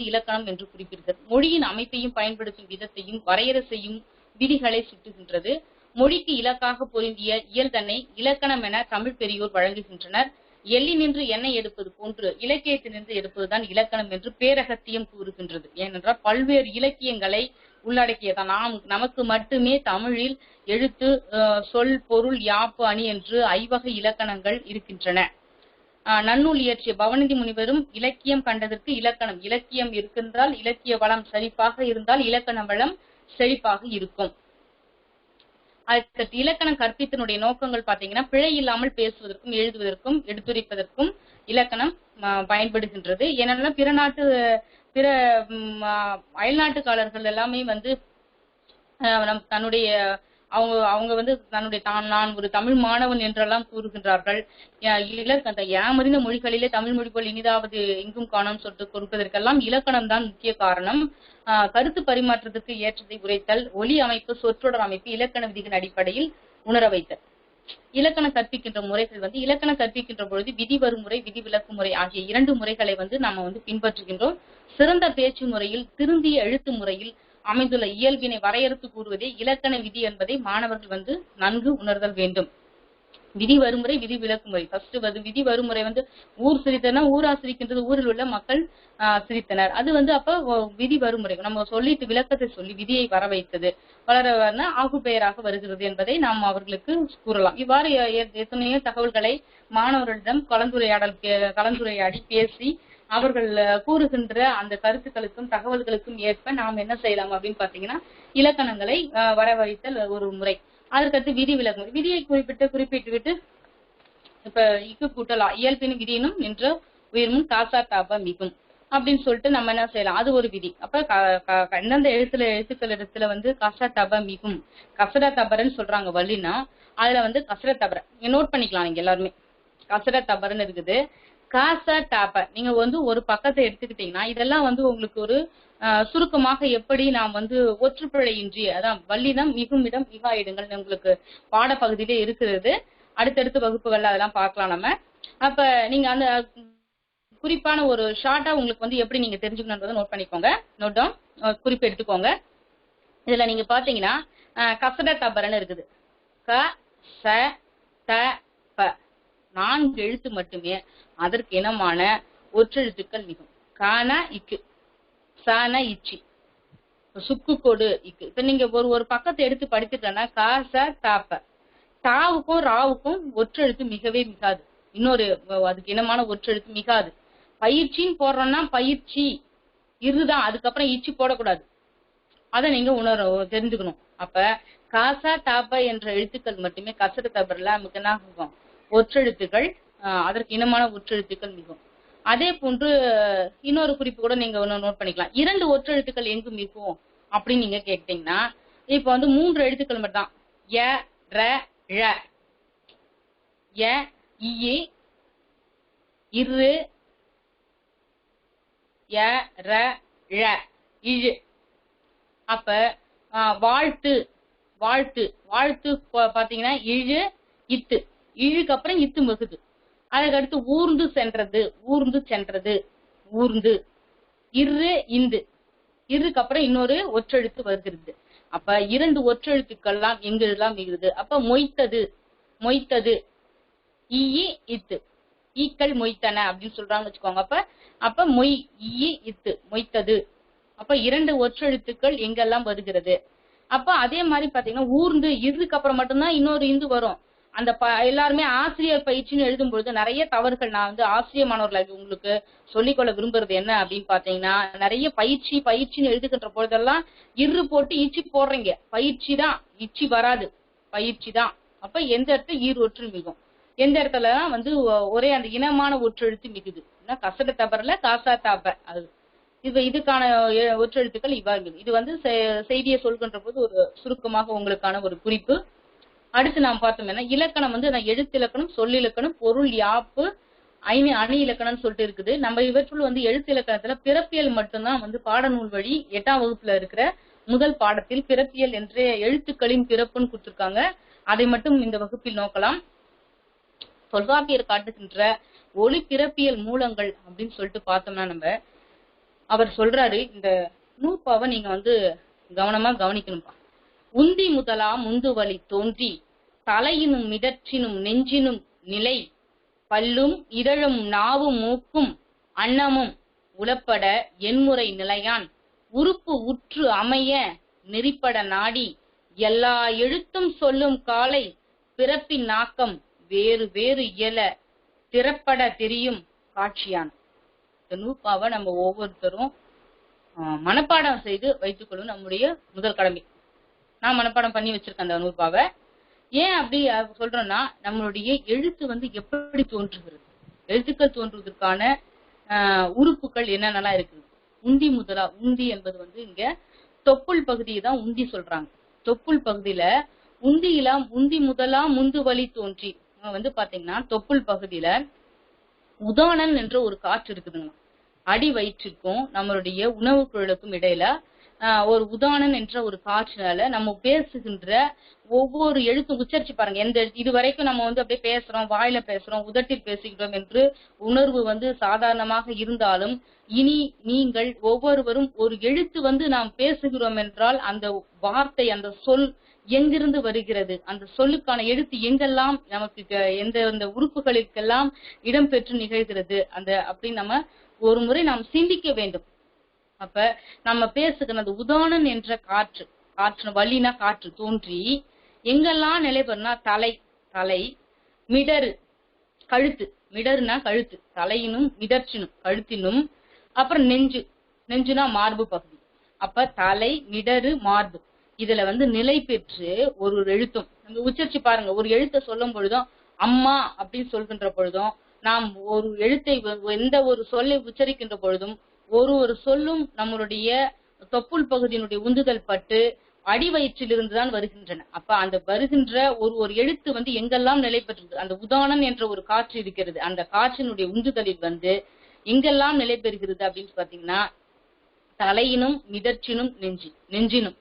இலக்கணம் என்று குறிப்பிடுகிறது. மொழியின் அமைப்பையும் பயன்படுத்தும் விதத்தையும் வரையறை செய்யும் விதிகளை சுட்டுகின்றது. மொழிக்கு இலக்காக பொருந்திய இயல்தன்னை இலக்கணம் என தமிழ் பெரியோர் வழங்குகின்றனர். எள்ளினின்று எண்ணெய் எடுப்பது போன்று இலக்கியத்தினின்று எடுப்பதுதான் இலக்கணம் என்று பேரகத்தியம் கூறுகின்றது. ஏனென்றால் பல்வேறு இலக்கியங்களை உள்ளடக்கியதான். நமக்கு மட்டுமே தமிழில் எழுத்து, சொல், பொருள், யாப்பு, அணி என்று 5 வகை இலக்கணங்கள் இருக்கின்றன. நன்னூல் இயற்றிய பவநிதி முனிவரும் இலக்கியம் கண்டதற்கு இலக்கணம், இலக்கியம் இருக்கின்றால் இலக்கிய வளம் செழிப்பாக இருந்தால் இலக்கண வளம் செழிப்பாக இருக்கும். இலக்கணம் கற்பித்தனுடைய நோக்கங்கள் பாத்தீங்கன்னா பிழை இல்லாமல் பேசுவதற்கும் எழுதுவதற்கும் எடுத்துரைப்பதற்கும் இலக்கணம் பயன்படுகின்றது. ஏன்னா பிற அயல்நாட்டுக்காரர்கள் எல்லாமே தன்னுடைய நான் ஒரு தமிழ் மாணவன் என்றெல்லாம் கூறுகின்றார்கள். யாமறிந்த மொழிகளிலே தமிழ் மொழி போல் இனிதாவது எங்கும் காணோம் சொல்லிட்டு கொடுப்பதற்கெல்லாம் இலக்கணம் தான் முக்கிய காரணம். கருத்து பரிமாற்றத்திற்கு ஏற்றதை உரைத்தல், ஒலி அமைப்பு, சொற்றொடர் அமைப்பு இலக்கண விதிகளின் அடிப்படையில் உணர வைத்தல். இலக்கணம் கற்பிக்கின்ற முறைகள் இலக்கணம் கற்பிக்கின்ற பொழுது விதி வருமுறை, விதி விலக்கு முறை ஆகிய 2 முறைகளை நாம பின்பற்றுகின்றோம். சிறந்த பேச்சு முறையில், திருந்திய எழுத்து முறையில் அமைந்துள்ள இயல்பினை வரையறுத்து கூறுவதே இலக்கண விதி என்பதை மாணவர்கள் நன்கு உணர்தல் வேண்டும். விதி வருமுறை, விதி விலக்கு முறை. ஃபர்ஸ்ட் விதி வருமுறை ஊர் சிரித்தனா ஊரா சிரிக்கின்றது, ஊரில் உள்ள மக்கள் சிரித்தனர். அது அப்ப விதி வருமுறை நம்ம சொல்லிட்டு விளக்கத்தை சொல்லி விதியை வர வைத்தது, வளர ஆகு பெயராக வருகிறது என்பதை நாம் அவர்களுக்கு கூறலாம். இவ்வாறு எத்தனையோ தகவல்களை மாணவர்களிடம் கலந்துரையாடி பேசி அவர்கள் கூறுகின்ற அந்த கருத்துக்களுக்கும் தகவல்களுக்கும் ஏற்ப நாம் என்ன செய்யலாம் அப்படின்னு பாத்தீங்கன்னா இலக்கணங்களை வரவழைத்தல் ஒரு முறை. அதற்கடுத்து விதி விலக்கு முறை. விதியை குறிப்பிட்டு விட்டு இப்ப இக்கு கூட்டலா இயல்பின் விதியினும் என்ற உயிர்முன் காசா தாப மிகும் அப்படின்னு சொல்லிட்டு நம்ம என்ன செய்யலாம், அது ஒரு விதி. அப்ப எந்தெந்த எழுத்துக்கள் இடத்துல காசா தப மிகும், கசட தபரன்னு சொல்றாங்க வள்ளினா, அதுல கசட தபர நோட் பண்ணிக்கலாம் நீங்க எல்லாருமே. கசட தபரன்னு இருக்குது. காசா டாப நீங்க ஒரு பக்கத்தை எடுத்துக்கிட்டீங்கன்னா இதெல்லாம் உங்களுக்கு ஒரு சுருக்கமாக எப்படி நாம் ஒற்றுப்பிழையின்றி, அதான் வல்லினம் மிகுமிடம் மிகா இடங்கள் உங்களுக்கு பாடப்பகுதியிலே இருக்கிறது. அடுத்தடுத்த வகுப்புகள்ல அதெல்லாம் பார்க்கலாம் நம்ம. அப்ப நீங்க அந்த குறிப்பான ஒரு ஷார்ட்டா உங்களுக்கு எப்படி நீங்க தெரிஞ்சுக்கணும்ன்றதை நோட் பண்ணிக்கோங்க. நோட் டவுன் குறிப்பு எடுத்துக்கோங்க. இதுல நீங்க பாத்தீங்கன்னா கசட தபரன்னு இருக்குது. க ச த ப 4 எழுத்து மட்டுமே அதற்கு இனமான ஒற்றெழுத்துக்கள் மிகும். கான இக்கு, சான இச்சி, சுக்கு கொடு இக்கு. இப்ப நீங்க ஒரு பக்கத்தை எடுத்து படிச்சுட்டா காச தாப்ப தாவுக்கும் ராவுக்கும் ஒற்றெழுத்து மிகவே மிகாது. இன்னொரு அதுக்கு இனமான ஒற்றெழுத்து மிகாது. பயிற்சின்னு போடுறோம்னா பயிற்சி இருதான், அதுக்கப்புறம் இச்சி போடக்கூடாது. அதை நீங்க தெரிஞ்சுக்கணும். அப்ப காசா தாப்ப என்ற எழுத்துக்கள் மட்டுமே கசட தபர்ல நமக்கு என்ன ஆகும், ஒற்றெழுத்துக்கள், அதற்கு இனமான ஒற்றெழுத்துக்கள் மிகும். அதே போன்று இன்னொரு குறிப்பு கூட நீங்க நோட் பண்ணிக்கலாம். 2 ஒற்றெழுத்துக்கள் எங்கு மிகும் அப்படின்னு நீங்க கேட்டீங்கன்னா இப்ப 3 எழுத்துக்கள் மட்டும் தான். ய ர ழ, ய இ இரு, ய ர ழ இழு. அப்ப வாழ்த்து வாழ்த்து வாழ்த்து பாத்தீங்கன்னா இழு இத்து, இழுக்கு அப்புறம் இத்து மிகுது. அதுக்கடுத்து ஊர்ந்து சென்றது, ஊர்ந்து சென்றது, ஊர்ந்து. இரு இந்து, இருக்கு அப்புறம் இன்னொரு ஒற்றெழுத்து வருகிறது. அப்ப 2 ஒற்றெழுத்துக்கள்லாம் எங்கெல்லாம் மிகுது. அப்ப மொய்த்தது, மொய்த்தது, ஈ இத்து, ஈக்கள் மொய்த்தன அப்படின்னு சொல்றாங்க வச்சுக்கோங்க. அப்ப மொய், ஈ இத்து, மொய்த்தது. அப்ப 2 ஒற்றெழுத்துக்கள் எங்கெல்லாம் வருகிறது. அப்ப அதே மாதிரி பாத்தீங்கன்னா ஊர்ந்து, இருக்கு அப்புறம் மட்டும்தான் இன்னொரு இந்து வரும். அந்த எல்லாருமே ஆசிரியர் பயிற்சின்னு எழுதும் பொழுது நிறைய தவறுகள் நான் ஆசிரியர் மாணவர்கள் உங்களுக்கு சொல்லிக்கொள்ள விரும்புறது என்ன அப்படின்னு பாத்தீங்கன்னா, நிறைய பயிற்சின்னு எழுதுகின்ற பொழுதெல்லாம் இரு போட்டு இச்சி போடுறீங்க. பயிற்சி தான், இச்சி வராது, பயிற்சி தான். அப்ப எந்த இடத்துல ஈர் ஒற்று மிகும், எந்த இடத்துல ஒரே அந்த இனமான ஒற்றெழுத்து மிகுது. கசட தபர்ல காசா தாப, அது இதுக்கான ஒற்றெழுத்துக்கள் இவ்வாறு. இது செய்தியை சொல்கின்ற போது ஒரு சுருக்கமாக உங்களுக்கான ஒரு குறிப்பு. அடுத்து நாம் பார்த்தோம்னா இலக்கணம் எழுத்து இலக்கணம், சொல்லிலக்கணம், பொருள் யாப்பு, அணி இலக்கணம்னு சொல்லிட்டு இருக்குது. நம்ம இவற்றுள் எழுத்து இலக்கணத்துல பிறப்பியல் மட்டும்தான் பாடநூல் வழி 8ஆம் வகுப்புல இருக்கிற முதல் பாடத்தில் பிறப்பியல் என்ற எழுத்துக்களின் பிறப்புன்னு கொடுத்திருக்காங்க. அதை மட்டும் இந்த வகுப்பில் நோக்கலாம். தொல்காப்பியர் காட்டுகின்ற ஒளி பிறப்பியல் மூலங்கள் அப்படின்னு சொல்லிட்டு பார்த்தோம்னா அவர் சொல்றாரு, இந்த நூற்பாவை நீங்க கவனமா கவனிக்கணும்பா. உந்தி முதலா முந்து வழி தோன்றி தலையினும் மிடற்றினும் நெஞ்சினும் நிலை பல்லும் இதழும் நாவும் மூக்கும் அன்னமும் உளப்பட எண்முறை நிலையான் உறுப்பு உற்று அமைய நெறிப்பட நாடி எல்லா எழுத்தும் சொல்லும் காலை பிறப்பின் நாக்கம் வேறு வேறு இயல திறப்பட தெரியும் காட்சியான். இந்த நூற்பாவை நம்ம ஒவ்வொருத்தரும் மனப்பாடம் செய்து வைத்துக் கொள்ளும் நம்முடைய முதல் கடமை. நான் மனப்பாடம் பண்ணி வச்சிருக்கேன் அந்த நூற்பாவை. ஏன் அப்படி சொல்றோம்னா, நம்மளுடைய எழுத்து எப்படி தோன்றுகிறது, எழுத்துக்கள் தோன்றுவதற்கான உறுப்புகள் என்னென்னலாம் இருக்குது. உந்தி முதலா, உந்தி என்பது இங்க தொப்புள் பகுதியை தான் உந்தி சொல்றாங்க. தொப்புள் பகுதியில உந்தி முதலா முந்து வழி தோன்றி பாத்தீங்கன்னா தொப்புள் பகுதியில உதானன் என்ற ஒரு காற்று இருக்குதுங்க. அடி வயிற்றுக்கும் நம்மளுடைய உணவு குழலுக்கும் இடையில ஒரு உதானன் என்ற ஒரு காற்றுனால நம்ம பேசுகின்ற ஒவ்வொரு எழுத்தும் உச்சரிச்சு பாருங்க. எந்த இது வரைக்கும் நம்ம அப்படியே பேசுறோம், வாயில பேசுறோம், உதட்டில் பேசுகிறோம் என்று உணர்வு சாதாரணமாக இருந்தாலும், இனி நீங்கள் ஒவ்வொருவரும் ஒரு எழுத்து நாம் பேசுகிறோம் என்றால் அந்த வார்த்தை, அந்த சொல் எங்கிருந்து வருகிறது, அந்த சொல்லுக்கான எழுத்து எங்கெல்லாம் நமக்கு எந்த உறுப்புகளுக்கெல்லாம் இடம்பெற்று நிகழ்கிறது அப்படின்னு நம்ம ஒரு முறை நாம் சிந்திக்க வேண்டும். அப்ப நம்ம பேசுகிற அந்த உதானன் என்ற காற்று வழினா காற்று தோன்றி எங்கெல்லாம் நிலை பெறுனா தலை, மிடரு கழுத்து, மிடருனா கழுத்து, தலையினும் மிடற்றினும் கழுத்தினும், அப்புறம் நெஞ்சுனா மார்பு பகுதி. அப்ப தலை, மிடரு, மார்பு இதுல நிலை பெற்று ஒரு எழுத்தும் உச்சரிச்சு பாருங்க. ஒரு எழுத்தை சொல்லும் பொழுதும் அம்மா அப்படின்னு சொல்கின்ற பொழுதும், நாம் ஒரு எழுத்தை எந்த ஒரு சொல்லை உச்சரிக்கின்ற பொழுதும் ஒரு சொல்லும் நம்மளுடைய தொப்புள் பகுதியினுடைய உந்துதல் பட்டு அடி வயிற்றிலிருந்துதான் வருகின்றன. அப்ப அந்த வருகின்ற ஒரு எழுத்து எங்கெல்லாம் நிலை பெற்றது, அந்த உதானன் என்ற ஒரு காற்று இருக்கிறது, அந்த காற்றினுடைய உந்துதலில் எங்கெல்லாம் நிலை பெறுகிறது அப்படின்னு பாத்தீங்கன்னா தலையினும் மிதற்றினும் நெஞ்சினும்.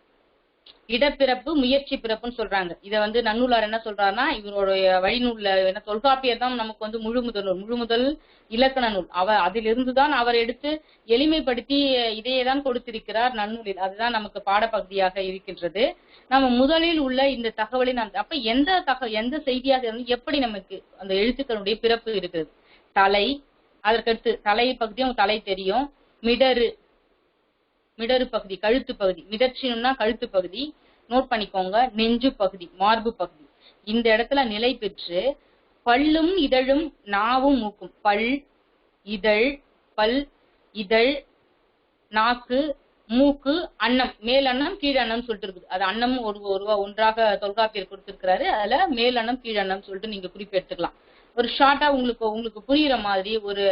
இடப்பிறப்பு முயற்சி பிறப்புன்னு சொல்றாங்க. இத நன்னூலார் என்ன சொல்றாருன்னா, இவருடைய வழிநூல்ல என்ன தொல்காப்பியர் தான் நமக்கு முழுமுதல் இலக்கண நூல். அதிலிருந்துதான் அவர் எடுத்து எளிமைப்படுத்தி இதையேதான் கொடுத்திருக்கிறார் நன்னூலில். அதுதான் நமக்கு பாடப்பகுதியாக இருக்கின்றது. நம்ம முதலில் உள்ள இந்த தகவலை அப்ப எந்த செய்தியாக இருந்து எப்படி நமக்கு அந்த எழுத்துக்களுடைய பிறப்பு இருக்கிறது. தலை, அதற்கடுத்து தலை பகுதியும் தலை தெரியும், மிடரு பகுதி கழுத்து பகுதி, மிதற்றினும்னா கழுத்து பகுதி நோட் பண்ணிக்கோங்க, நெஞ்சு பகுதி மார்பு பகுதி. இந்த இடத்துல நிலை பெற்று பல்லும் இதழும் நாவும் மூக்கும், பல் இதழ் நாக்கு மூக்கு அன்னம், மேல் அன்னம் கீழ் அன்னம் சொல்லிட்டு இருக்குது. அது அன்னமும் ஒன்றாக தொல்காப்பியர் கொடுத்திருக்கிறாரு. அதுல மேல் அன்னம் கீழ் அன்னம் சொல்லிட்டு நீங்க குறிப்பு எடுத்துக்கலாம். ஒரு ஷார்ட்டா உங்களுக்கு புரியுற மாதிரி ஒரு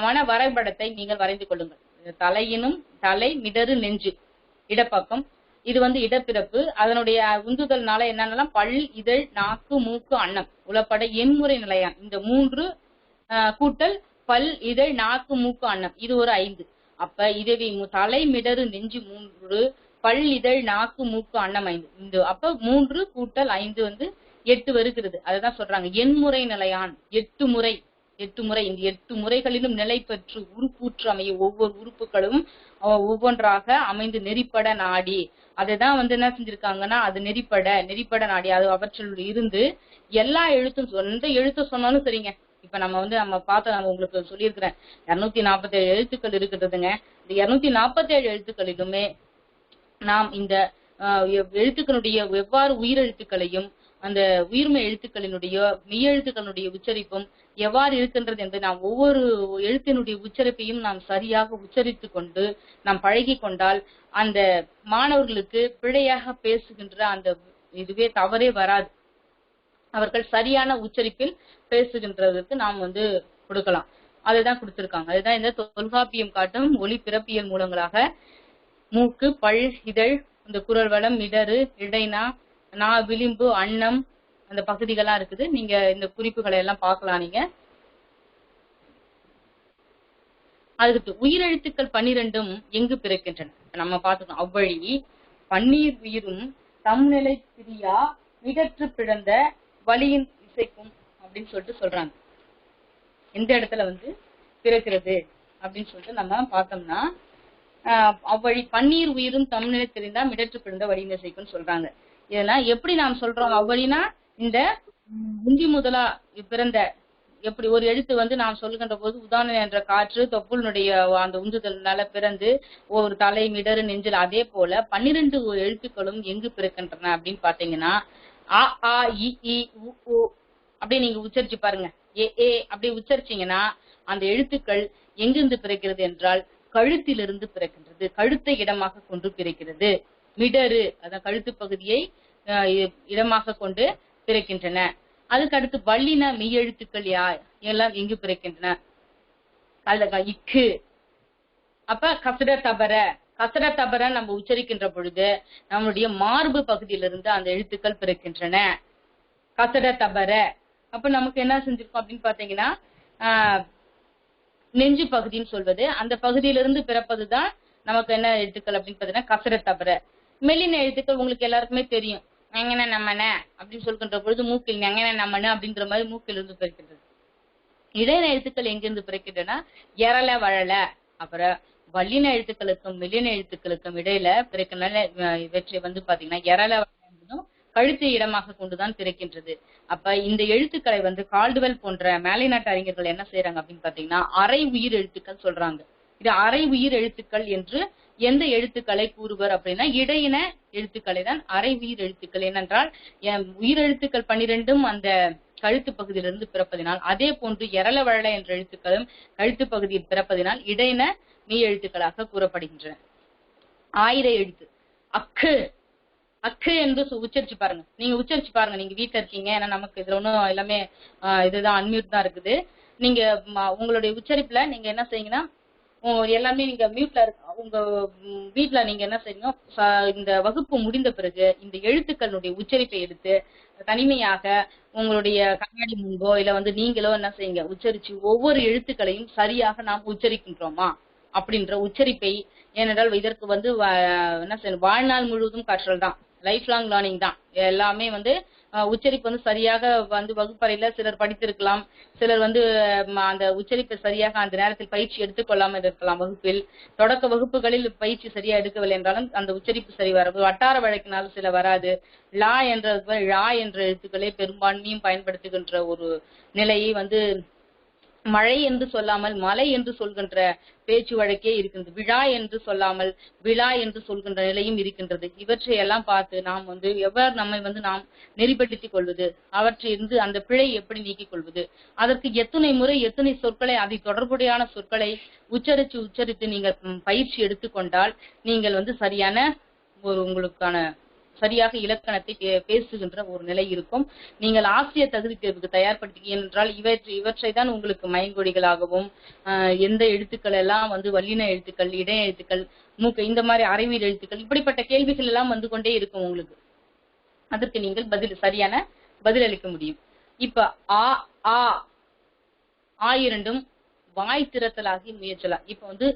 மன வரைபடத்தை நீங்கள் வரைந்து கொள்ளுங்கள். தலையினும் தலை, மிடரு, நெஞ்சு இடப்பக்கம். இது இடப்பிறப்பு. அதனுடைய உந்துதல்னால என்னென்னலாம் பல், இதழ், நாக்கு, மூக்கு, அன்னம் உளப்பட எண்முறை நிலையான். இந்த 3 கூட்டல் பல், இதழ், நாக்கு, மூக்கு, அன்னம் இது ஒரு 5. அப்ப இதவி தலை, மிடரு, நெஞ்சு 3, பல், இதழ், நாக்கு, மூக்கு, அன்னம் 5. இந்த அப்ப 3 கூட்டல் 5 வந்து 8 வருகிறது. அதுதான் சொல்றாங்க எண்முறை நிலையான். 8 முறை இந்த 8 முறைகளிலும் நிலை பெற்று உறுப்பூற்று அமைய ஒவ்வொரு உறுப்புகளும் ஒவ்வொன்றாக அமைந்து நெறிப்பட நாடி. அதுதான் வந்து என்ன செஞ்சிருக்காங்கன்னா அது நெறிப்பட நாடி அது அவற்றில் இருந்து எல்லா எழுத்தும் எந்த எழுத்து சொன்னாலும் சரிங்க. இப்ப நம்ம பார்த்த நான் உங்களுக்கு சொல்லியிருக்கிறேன் 247 எழுத்துக்கள் இருக்கிறதுங்க. இந்த 247 எழுத்துக்களிலுமே நாம் இந்த எழுத்துக்களுடைய எவ்வாறு உயிரெழுத்துக்களையும் அந்த உயிர்மை எழுத்துக்களினுடைய மெய்யெழுத்துக்களுடைய உச்சரிப்பும் எவ்வாறு இருக்கின்றது என்று நாம் ஒவ்வொரு எழுத்தினுடைய உச்சரிப்பையும் நாம் சரியாக உச்சரித்து கொண்டு நாம் பழகி கொண்டால் அந்த மாணவர்களுக்கு பிழையாக பேசுகின்ற அந்த இதுவே தவறே வராது. அவர்கள் சரியான உச்சரிப்பில் பேசுகின்றதற்கு நாம் வந்து கொடுக்கலாம். அதுதான் கொடுத்திருக்காங்க. அதுதான் இந்த தொல்காப்பியம் காட்டும் ஒளி பிறப்பியல் மூலங்களாக மூக்கு, பல், இதழ், இந்த குரல் வளம், இடறு, இடைநா, நா, விளிம்பு, அன்னம் அந்த பகுதிகள்லாம் இருக்குது. நீங்க இந்த குறிப்புகளை எல்லாம் பார்க்கலாம். நீங்க அதுக்கு உயிரெழுத்துக்கள் 12ம் எங்கு பிறக்கின்றன நம்ம பார்த்துக்கணும். அவ்வழி பன்னீர் உயிரும் தம்நிலை பிரியா மிகற்று பிறந்த வழியின் இசைக்கும் அப்படின்னு சொல்லிட்டு சொல்றாங்க. எந்த இடத்துல வந்து பிறக்கிறது அப்படின்னு சொல்லிட்டு நம்ம பார்த்தோம்னா அவ்வழி பன்னீர் உயிரும் தமிழ்நிலை தெரிந்தா மிடற்று பிறந்த வழியின் இசைக்கும்னு சொல்றாங்க. இதெல்லாம் எப்படி நாம் சொல்றோம்? அவ்வழினா இந்த முந்தி முதலா பிறந்த எப்படி ஒரு எழுத்து வந்து நாம் சொல்லுகின்ற போது உதாரணம் என்ற காற்று தொப்புளுடைய அந்த உந்துதல்னால பிறந்து ஒரு தலை, மிடறு, நெஞ்சில், அதே போல 12 எழுத்துக்களும் எங்கு பிறக்கின்றன அப்படின்னு பாத்தீங்கன்னா அ, ஆ, இ, ஈ, உ, ஊ அப்படி நீங்க உச்சரிச்சு பாருங்க. ஏ அப்படி உச்சரிச்சீங்கன்னா அந்த எழுத்துக்கள் எங்கிருந்து பிறக்கிறது என்றால் கழுத்திலிருந்து பிறக்கின்றது. கழுத்தை இடமாக கொண்டு பிறக்கிறது. மிடறு அதான் கழுத்து பகுதியை இடமாக கொண்டு பிறக்கின்றன. அதுக்கு அடுத்து வல்லின மெய்யெழுத்துக்கள் எல்லாம் எங்கு பிறக்கின்றன? இக்கு. அப்ப கசட தபர நம்ம உச்சரிக்கின்ற பொழுது நம்மளுடைய மார்பு பகுதியிலிருந்து அந்த எழுத்துக்கள் பிறக்கின்றன. கசட தபர. அப்ப நமக்கு என்ன செஞ்சிருக்கோம் அப்படின்னு பாத்தீங்கன்னா நெஞ்சு பகுதின்னு சொல்வது அந்த பகுதியிலிருந்து பிறப்பதுதான் நமக்கு என்ன எழுத்துக்கள் அப்படின்னு பாத்தீங்கன்னா கசட தபர. மெல்லின எழுத்துக்கள் உங்களுக்கு எல்லாருக்குமே தெரியும். எங்கன நம்மன அப்படின்னு சொல்கின்ற பொழுது மூக்கில் எங்கன நம்மனு அப்படின்ற மாதிரி மூக்கிலிருந்து பிறக்கின்றது. இடையின எழுத்துக்கள் எங்கிருந்து பிறக்கின்றன? எரல, வழல. அப்புறம் வல்லின எழுத்துக்களுக்கும் மெல்லின எழுத்துக்களுக்கும் இடையில பிறக்கின்றன. இவற்றை வந்து பாத்தீங்கன்னா எரல, வழல என்பதும் கழுத்தை இடமாக கொண்டுதான் பிறக்கின்றது. அப்ப இந்த எழுத்துக்களை வந்து கால்டுவெல் போன்ற மேலை நாட்டு அறிஞர்கள் என்ன செய்யறாங்க அப்படின்னு பாத்தீங்கன்னா அரை உயிர் எழுத்துக்கள் சொல்றாங்க. இது அரை உயிர் எழுத்துக்கள் என்று எந்த எழுத்துக்களை கூறுவர் அப்படின்னா இடையின எழுத்துக்களை தான் அரை உயிர் எழுத்துக்கள். ஏனென்றால் உயிரெழுத்துக்கள் 12ம் அந்த கழுத்து பகுதியிலிருந்து பிறப்பதினால், அதே போன்று எரள வழல என்ற எழுத்துக்களும் கழுத்து பகுதியில் பிறப்பதினால் இடையின மெய் எழுத்துக்களாக கூறப்படுகின்றன. ஆயிர எழுத்து அக்கு. அக்கு என்று உச்சரிச்சு பாருங்க. நீங்க உச்சரிச்சு பாருங்க. நீங்க வீட்டுல இருக்கீங்க. ஏன்னா நமக்கு இதுல ஒன்றும் எல்லாமே இதுதான் அன்மியூட் தான் இருக்குது. நீங்க உங்களுடைய உச்சரிப்புல நீங்க என்ன செய்யுங்கன்னா எல்லாமே நீங்க மியூட்ல உங்க வீட்டுல நீங்க என்ன செய்யணும், இந்த வகுப்பு முடிந்த பிறகு இந்த எழுத்துக்களுடைய உச்சரிப்பை எடுத்து தனிமையாக உங்களுடைய கண்ணாடி முன்போ இல்ல வந்து நீங்களோ என்ன செய்யுங்க உச்சரிச்சு ஒவ்வொரு எழுத்துக்களையும் சரியாக நாம் உச்சரிக்கின்றோமா அப்படின்ற உச்சரிப்பை. ஏனென்றால் இதற்கு வந்து என்ன செய்யணும், வாழ்நாள் முழுவதும் கற்றல் தான், லைஃப் லாங் லேர்னிங் தான். எல்லாமே வந்து உச்சரிப்பு வந்து சரியாக வந்து வகுப்பறையில சிலர் படித்திருக்கலாம், சிலர் வந்து அந்த உச்சரிப்பை சரியாக அந்த நேரத்தில் பயிற்சி எடுத்துக்கொள்ளாமல் இருக்கலாம். வகுப்பில் தொடக்க வகுப்புகளில் பயிற்சி சரியா எடுக்கவில்லை என்றாலும் அந்த உச்சரிப்பு சரி வராது. வட்டார வழக்கினாலும் சில வராது. லா என்ற எழுத்துக்களே பெரும்பான்மையும் பயன்படுத்துகின்ற ஒரு நிலையை வந்து மழை என்று சொல்லாமல் மலை என்று சொல்கின்ற பேச்சு வழக்கே இருக்கின்றது. விழா என்று சொல்லாமல் விழா என்று சொல்கின்ற நிலையும் இருக்கின்றது. இவற்றை எல்லாம் பார்த்து நாம் வந்து எவ்வாறு நம்மை வந்து நாம் நெறிப்படுத்திக் கொள்வது, அவற்றிலிருந்து அந்த பிழை எப்படி நீக்கிக் கொள்வது, அதற்கு எத்தனை முறை எத்தனை சொற்களை அதை தொடர்புடையான சொற்களை உச்சரித்து நீங்கள் பயிற்சி எடுத்துக்கொண்டால் நீங்கள் வந்து சரியான ஒரு உங்களுக்கான சரியாக இலக்கணத்தை பேசுகின்ற ஒரு நிலை இருக்கும். நீங்கள் ஆசிரியர் தகுதி தேர்வுக்கு தயார்படுத்தி என்றால் இவற்றை தான் உங்களுக்கு மயங்கொடிகளாகவும் எந்த எழுத்துக்கள் எல்லாம் வந்து வல்லின எழுத்துக்கள், இடைய எழுத்துக்கள், மூக்கு இந்த மாதிரி அரைவீர் எழுத்துக்கள் இப்படிப்பட்ட கேள்விகள் எல்லாம் வந்து கொண்டே இருக்கும் உங்களுக்கு. அதற்கு நீங்கள் சரியான பதில் அளிக்க முடியும். இப்ப ஆ இரண்டும் வாய் திறத்தலாகி முயற்சலா. இப்ப வந்து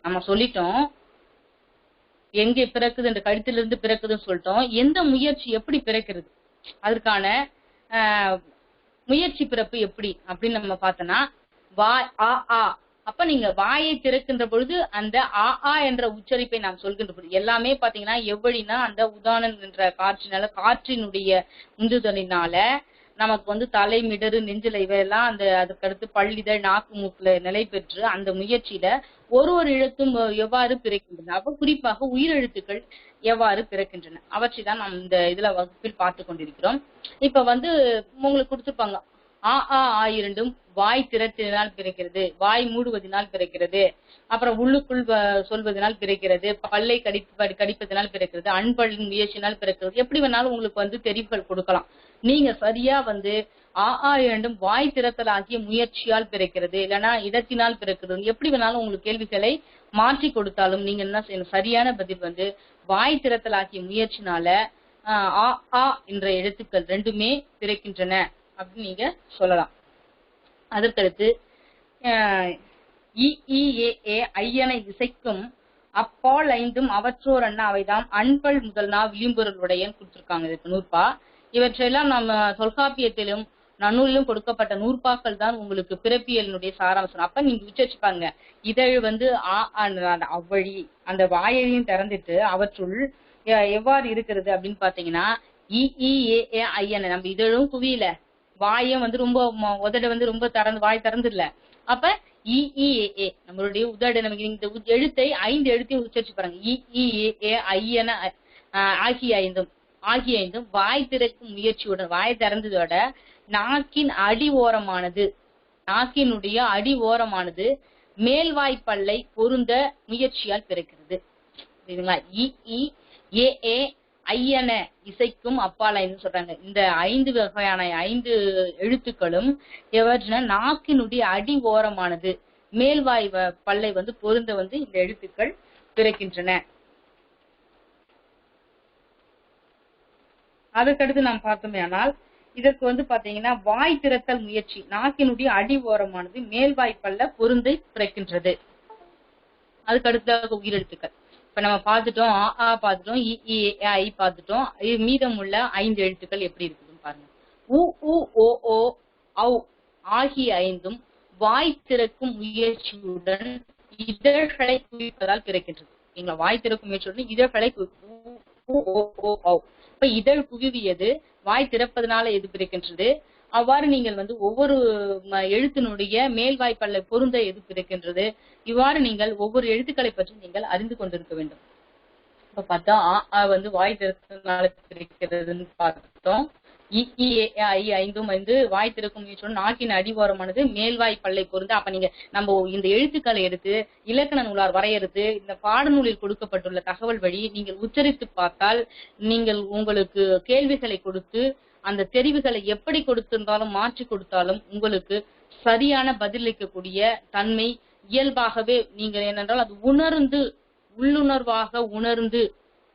நம்ம சொல்லிட்டோம் எங்கே பிறக்குது, இந்த கழுத்திலிருந்து பிறக்குதுன்னு சொல்லிட்டோம். எந்த முயற்சி எப்படி பிறக்கிறது, அதற்கான முயற்சி பிறப்பு எப்படி அப்படின்னு நம்ம பார்த்தோம்னா, வாய் ஆ ஆ. அப்ப நீங்க வாயை திறக்கின்ற பொழுது அந்த ஆ ஆ என்ற உச்சரிப்பை நாம் சொல்கின்ற பொழுது எல்லாமே பாத்தீங்கன்னா எவ்வளினா அந்த உதாரணம் என்ற காற்றினால, காற்றினுடைய உந்துதலினால நமக்கு தலைமிடறு நெஞ்சில இவையெல்லாம் அதுக்கடுத்து பள்ளிதழ் நாக்கு மூக்குல நிலை பெற்று அந்த முயற்சியில ஒரு எழுத்தும் எவ்வாறு பிறக்கின்றன, அப்ப குறிப்பாக உயிரெழுத்துக்கள் எவ்வாறு பிறக்கின்றன அவற்றை தான் நாம் இந்த இதுல வகுப்பில் பார்த்து கொண்டிருக்கிறோம். இப்ப உங்களுக்கு கொடுத்துருப்பாங்க, ஆ ஆ ஆயிரண்டும் வாய் திறத்தினால் பிறக்கிறது, வாய் மூடுவதனால் பிறக்கிறது, அப்புறம் உள்ளுக்குள் சொல்வதனால் பிறக்கிறது, பல்லை கடிப்பதனால் பிறக்கிறது, அன்பளின் முயற்சியினால் பிறக்கிறது. எப்படி வேணாலும் உங்களுக்கு தெரிவுகள் கொடுக்கலாம். நீங்க சரியா ஆ ஆ இரண்டும் வாய் திறத்தல் ஆகிய முயற்சியால் பிறக்கிறது, இல்லைன்னா இடத்தினால் பிறக்கிறது, எப்படி வேணாலும் உங்களுக்கு கேள்விகளை மாற்றி கொடுத்தாலும் நீங்க என்ன செய்யணும், சரியான பதில் வாய் திறத்தல் ஆகிய முயற்சினால ஆ ஆ என்ற எழுத்துக்கள் ரெண்டுமே பிறக்கின்றன அப்படின்னு நீங்க சொல்லலாம். அதற்கடுத்து ஐயனை இசைக்கும் அப்பால் ஐந்தும் அவற்றோர் அண்ணா அவைதாம் அன்பல் முதல்னா விளிம்பொருளுடையன்னு கொடுத்திருக்காங்க. இதுக்கு நூற்பா. இவற்றையெல்லாம் நம்ம தொல்காப்பியத்திலும் நன்னூலிலும் கொடுக்கப்பட்ட நூற்பாக்கள் தான் உங்களுக்கு பிறப்பியலினுடைய சாராம்சம். அப்ப நீங்க உச்சரிச்சுப்பாங்க, இதழ் அவ்வழி அந்த வாயையும் திறந்துட்டு அவற்றுள் எவ்வாறு இருக்கிறது அப்படின்னு பாத்தீங்கன்னா, ஐயனை நம்ம இதழும் குவியல, வாயும் ரொம்ப உதட ரொம்ப திறந்து வாய் திறந்து இல்ல. அப்ப நம்மளுடைய உதடு நமக்கு இந்த எழுத்தை 5 எழுத்தையும் உச்சரிச்சு பாருங்க. ஐயன ஆகிய ஐந்தும் வாய் திறக்கும் முயற்சியுடன் வாய் திறந்ததோட நாக்கின் அடி ஓரமானது, நாக்கினுடைய அடி ஓரமானது மேல்வாய் பல்லை பொருந்த முயற்சியால் பிறக்கிறது. சரிங்களா? ஐயன இசைக்கும் அப்பால் ஐந்து சொல்றாங்க. இந்த 5 வகையான 5 எழுத்துக்களும் எவற்றின நாக்கினுடைய அடி ஓரமானது மேல்வாய் பல்லை பொருந்த இந்த எழுத்துக்கள் பிறக்கின்றன. அதுக்கடுத்து நாம் பார்த்தோமே ஆனால் இதற்கு பாத்தீங்கன்னா வாய் திறத்தல் முயற்சி நாக்கினுடைய அடி ஓரமானது மேல்வாய் பல்ல பொருந்தை பிறக்கின்றது. அதுக்கடுத்தாக உயிரெழுத்துக்கள் இப்ப நம்ம பார்த்துட்டோம், ஆ ஆ பார்த்துட்டோம், ஐ பார்த்துட்டோம். மீதம் உள்ள 5 எழுத்துக்கள் எப்படி இருக்குதுன்னு பாருங்க. உ உ ஓ ஓ ஔ ஆகிய 5ம் வாய் திறக்கும் முயற்சியுடன் இதழ்களை குவிப்பதால் பிறக்கின்றது. எங்களை வாய் திறக்கும் முயற்சியுடன் இதழ்களை இப்ப இதழ் குவிவியது வாய் திறப்பதனால எது பிறக்கின்றது. அவ்வாறு நீங்கள் ஒவ்வொரு எழுத்தினுடைய மேல்வாய் பல்லை பொருந்த எது பிறக்கின்றது. இவ்வாறு நீங்கள் ஒவ்வொரு எழுத்துக்களை பற்றி நீங்கள் அறிந்து கொண்டிருக்க வேண்டும். இப்ப பார்த்தா வாய் திறப்பதனால பிறக்கிறதுன்னு பார்த்தோம். ஐந்தும் வாய் திறக்கும் முயற்சியுடன் நாக்கின் அடிவாரமானது மேல்வாய் பல்லை பொருந்த. அப்ப நீங்க நம்ம இந்த எழுத்துக்களை எடுத்து இலக்கண நூலார் வரையறுத்து இந்த பாடநூலில் கொடுக்கப்பட்டுள்ள தகவல் வழி நீங்கள் உச்சரித்து பார்த்தால் நீங்கள் உங்களுக்கு கேள்விகளை கொடுத்து அந்த தெரிவுகளை எப்படி கொடுத்திருந்தாலும் மாற்றி கொடுத்தாலும் உங்களுக்கு சரியான பதிலளிக்கக்கூடிய தன்மை இயல்பாகவே நீங்கள் ஏனென்றால் அது உணர்ந்து உள்ளுணர்வாக உணர்ந்து,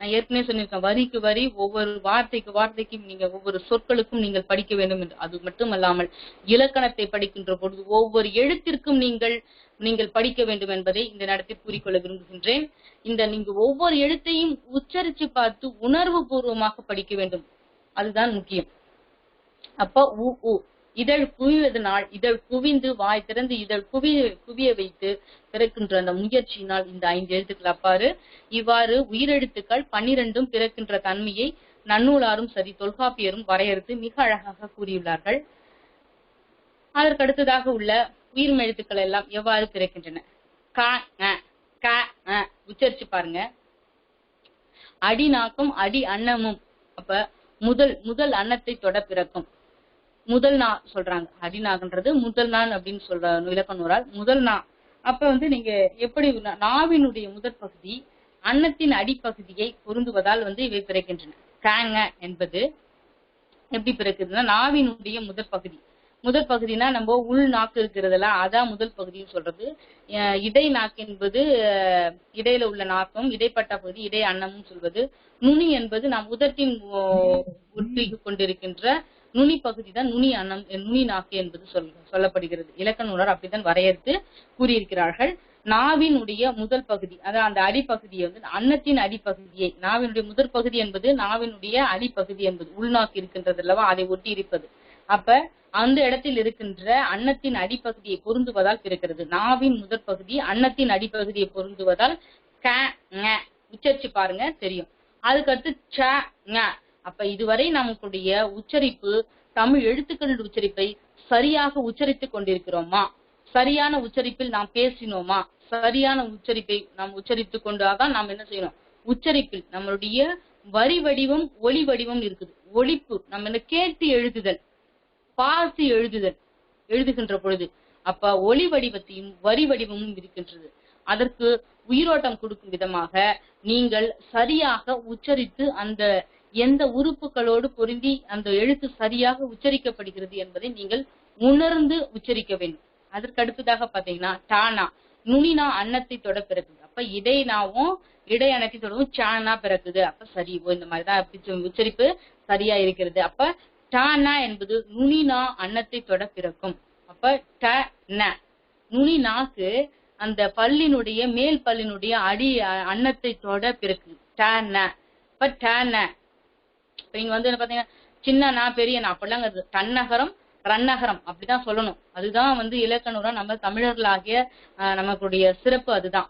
நான் ஏற்கனவே சொல்லியிருக்கேன், வரிக்கு வரி ஒவ்வொரு வார்த்தைக்கும் நீங்க ஒவ்வொரு சொற்களுக்கும் நீங்கள் படிக்க வேண்டும் என்று. அது மட்டுமல்லாமல் இலக்கணத்தை படிக்கின்ற பொழுது ஒவ்வொரு எழுத்திற்கும் நீங்கள் படிக்க வேண்டும் என்பதை இந்த நேரத்தில் கூறிக்கொள்ள விரும்புகின்றேன். நீங்க ஒவ்வொரு எழுத்தையும் உச்சரித்து பார்த்து உணர்வு பூர்வமாக படிக்க வேண்டும், அதுதான் முக்கியம். அப்ப இதழ் குவிவதனால் இதழ் குவிந்து வாய் திறந்து இதழ் குவிய வைத்து பிறக்கின்ற அந்த முயற்சியினால் இந்த 5 எழுத்துக்கள் அப்பாறு. இவ்வாறு உயிரெழுத்துக்கள் 12ம் பிறக்கின்ற தன்மையை நன்னூலாரும் சரி தொல்காப்பியரும் வரையறுத்து மிக அழகாக கூறியுள்ளார்கள். அதற்கடுத்ததாக உள்ள உயிர்மெழுத்துக்கள் எல்லாம் எவ்வாறு பிறக்கின்றன. உச்சரிச்சு பாருங்க. அடி நாக்கும் அடி அன்னமும். அப்ப முதல் அன்னத்தை தொட பிறக்கும். முதல் நா சொல்றாங்க, அடிநாகன்றது முதல் நான் அப்படின்னு சொல்ற இலக்கண நூறால் முதல் நா. அப்ப நீங்க எப்படி நாவினுடைய முதற் பகுதி அன்னத்தின் அடிப்பகுதியை பொருந்துவதால் இவை பிறக்கின்றன. காங்க என்பது எப்படி பிறக்குதுன்னா நாவினுடைய முதற் பகுதினா நம்ம உள் நாக்கு இருக்கிறதுல அதான் முதல் பகுதின்னு சொல்றது. இடை நாக்கு என்பது இடையில உள்ள நாக்கும், இடைப்பட்ட பகுதி இடை அன்னமும் சொல்வது. நுனி என்பது நாம் உதட்டின் ஒட்டி கொண்டிருக்கின்ற நுனி பகுதி தான் நுனி அன்னம், நுனி நாக்கு என்பது சொல்லப்படுகிறது. இலக்கண நூலார் அப்படித்தான் வரையறுத்து கூறியிருக்கிறார்கள். நாவினுடைய முதல் பகுதி, அதாவது அந்த அடிப்பகுதியை வந்து அன்னத்தின் அடிப்பகுதியை, நாவினுடைய முதல் பகுதி என்பது நாவினுடைய அடிப்பகுதி என்பது உள்நாக்கு இருக்கின்றது அல்லவா, அதை ஒட்டி இருப்பது. அப்ப அந்த இடத்தில் இருக்கின்ற அன்னத்தின் அடிப்பகுதியை பொருந்துவதால் பிறக்கிறது. நாவின் முதற் பகுதி அன்னத்தின் அடிப்பகுதியை பொருந்துவதால் க ங. உச்சரிச்சு பாருங்க தெரியும். அதுக்கடுத்து ச ங. அப்ப இதுவரை நமக்குடைய உச்சரிப்பு, தமிழ் எழுத்துக்களின் உச்சரிப்பை சரியாக உச்சரித்துக் கொண்டிருக்கிறோமா, சரியான உச்சரிப்பில் நாம் பேசினோமா, சரியான உச்சரிப்பை நாம் உச்சரித்துக் கொண்டாதான் நாம் என்ன செய்யணும், உச்சரிப்பில் நம்மளுடைய வரி வடிவம் ஒலி வடிவம் இருக்குது. ஒலிப்பு நம்ம என்ன கேட்டு எழுதுதல், பார்த்து எழுதுதல், எழுதுகின்ற பொழுது அப்ப ஒலி வடிவத்தையும் வரி வடிவமும் இருக்கின்றது. அதற்கு உயிரோட்டம் கொடுக்கும் விதமாக நீங்கள் சரியாக உச்சரித்து அந்த எந்த உறுப்புகளோடு பொருந்தி அந்த எழுத்து சரியாக உச்சரிக்கப்படுகிறது என்பதை நீங்கள் உணர்ந்து உச்சரிக்க வேண்டும். அதற்கு அடுத்ததாக பாத்தீங்கன்னா டானா, நுனினா அன்னத்தை தொட பிறக்குது. அப்ப இடைநாவும் இடை அன்னத்தை தொடவும் சானா பிறக்குது. அப்ப சரி, இந்த மாதிரிதான் உச்சரிப்பு சரியா இருக்கிறது. அப்ப டானா என்பது நுனினா அன்னத்தை தொட பிறக்கும். அப்ப ட ந, நுனி நாக்கு அந்த பல்லினுடைய மேல் பல்லினுடைய அடி அன்னத்தை தொட பிறகு ட ந. இப்ப ட ந, இப்ப இங்க வந்து என்ன பாத்தீங்கன்னா சின்ன நா பெரிய நா அப்படிலாம் தன்னகரம் ரன்னகரம் அப்படிதான் சொல்லணும். அதுதான் வந்து இலக்கணம், நம்ம தமிழர்களாகிய நமக்குடைய சிறப்பு அதுதான்.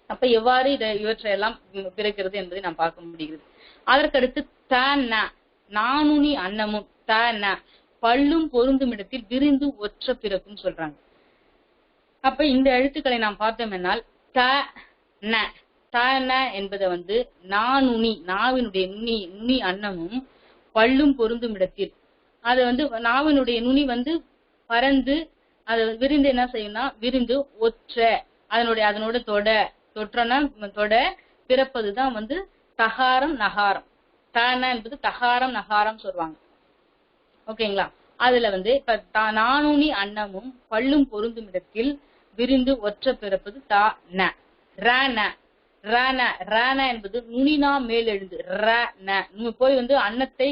அப்ப எவ்வாறு இவற்றையெல்லாம் பிறக்கிறது என்பதை நாம் பார்க்க முடிகிறது. அதற்கடுத்து த ந, நானுனி அன்னமும் த ந, பல்லும் பொருந்தும் இடத்தில் விரிந்து ஒற்ற பிறக்கும் சொல்றாங்க. அப்ப இந்த எழுத்துக்களை நாம் பார்த்தோம் என்னால் த ந, த ந என்பதை வந்து நானுனி, நாவினுடைய நுனி அன்னமும் பல்லும் பொருந்தும் இடத்தில், அது வந்து நாவினுடைய நுனி வந்து பறந்து அது விரிந்து என்ன செய்யும்னா விரிந்து ஒற்ற, அதனோட தொற்றனா தொட பிறப்பதுதான் வந்து தகாரம் நகாரம். தன என்பது தகாரம் நகாரம் சொல்லுவாங்க. ஓகேங்களா? அதுல வந்து இப்ப நானுனி அன்னமும் பல்லும் பொருந்தும் இடத்தில் விரிந்து ஒற்ற பிறப்பது த ந. ர ந, ர ந, ர ந என்பது நுனினா மேல் எழுந்து ர ந. நீங்க போய் வந்து அன்னத்தை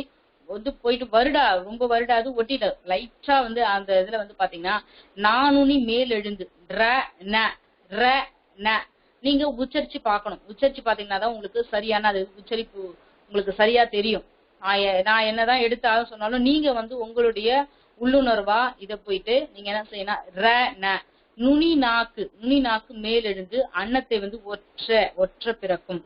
வந்து போயிட்டு வருடா, ரொம்ப வருடாது ஒட்டிட லைட்டா வந்து அந்த இதுல வந்து பாத்தீங்கன்னா நானுனி மேல் எழுந்து ர ந, ர ந. நீங்க உச்சரிச்சு பார்க்கணும். உச்சரிச்சு பாத்தீங்கன்னா தான் உங்களுக்கு சரியான அது உச்சரிப்பு உங்களுக்கு சரியா தெரியும். நான் என்னதான் எடுத்தாலும் சொன்னாலும் நீங்க வந்து உங்களுடைய உள்ளுணர்வா இத போயிட்டு நீங்க என்ன செய்யணும், ர ந, நுனி நாக்கு மேல் எழுந்து அன்னத்தை வந்து ஒற்ற பிறக்கும்.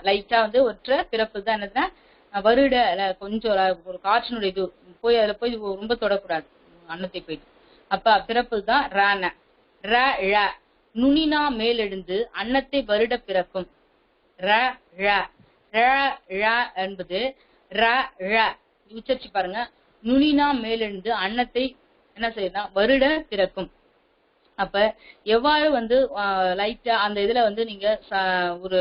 லைட்டா வந்து ஒற்ற பிறப்பு தான் என்னதுன்னா வருட கொஞ்சம் ஒரு காற்றினுடைய இது போய் அதுல போய் ரொம்ப தொடக்கூடாது அன்னத்தை போயிட்டு. அப்ப பிறப்பு தான் ர ந. ர ழ, நுனினா மேல் எழுந்து அன்னத்தை வருட பிறக்கும். ர ழ, ர ழ என்பது ர ழ. உச்சரிச்சு பாருங்க. நுனினா மேல் எழுந்து அன்னத்தை என்ன செய்யணும், வருட பிறக்கும். அப்ப எவ்வாறு வந்து லைட்டா அந்த இதுல வந்து நீங்க ஒரு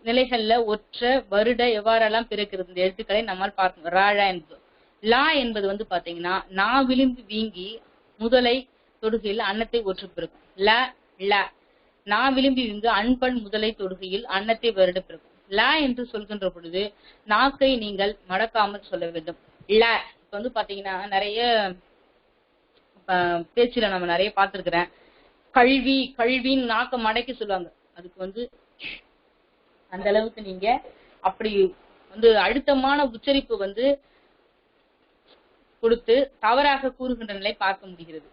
நிலைகள்ல ஒற்ற வருட எவ்வாறெல்லாம் பிறக்கிறது இந்த எழுத்துக்களை நம்மால் பார்க்கணும். ராழ என்பது. லா என்பது வந்து பாத்தீங்கன்னா நா விளிம்பு வீங்கி முதலை தொடுகையில் அன்னத்தை ஒற்று பிறக்கும். ல ல, நா விளிம்பி வீங்கு அன்பன் முதலை தொடுகையில் அன்னத்தை வருட பிறக்கும். ல என்று சொல்கின்ற பொழுது நாக்கை நீங்கள் மடக்காமல் சொல்ல வேண்டும். ல இப்ப வந்து பாத்தீங்கன்னா நிறைய பேச்சுல நம்ம நிறைய பார்த்திருக்கிறேன். கல்வின்னு நாக்க மடக்கி சொல்லுவாங்க. அதுக்கு வந்து அந்த அளவுக்கு நீங்க அப்படி வந்து அழுத்தமான உச்சரிப்பு வந்து கொடுத்து தவறாக கூறுகின்ற நிலை பார்க்க முடிகிறது.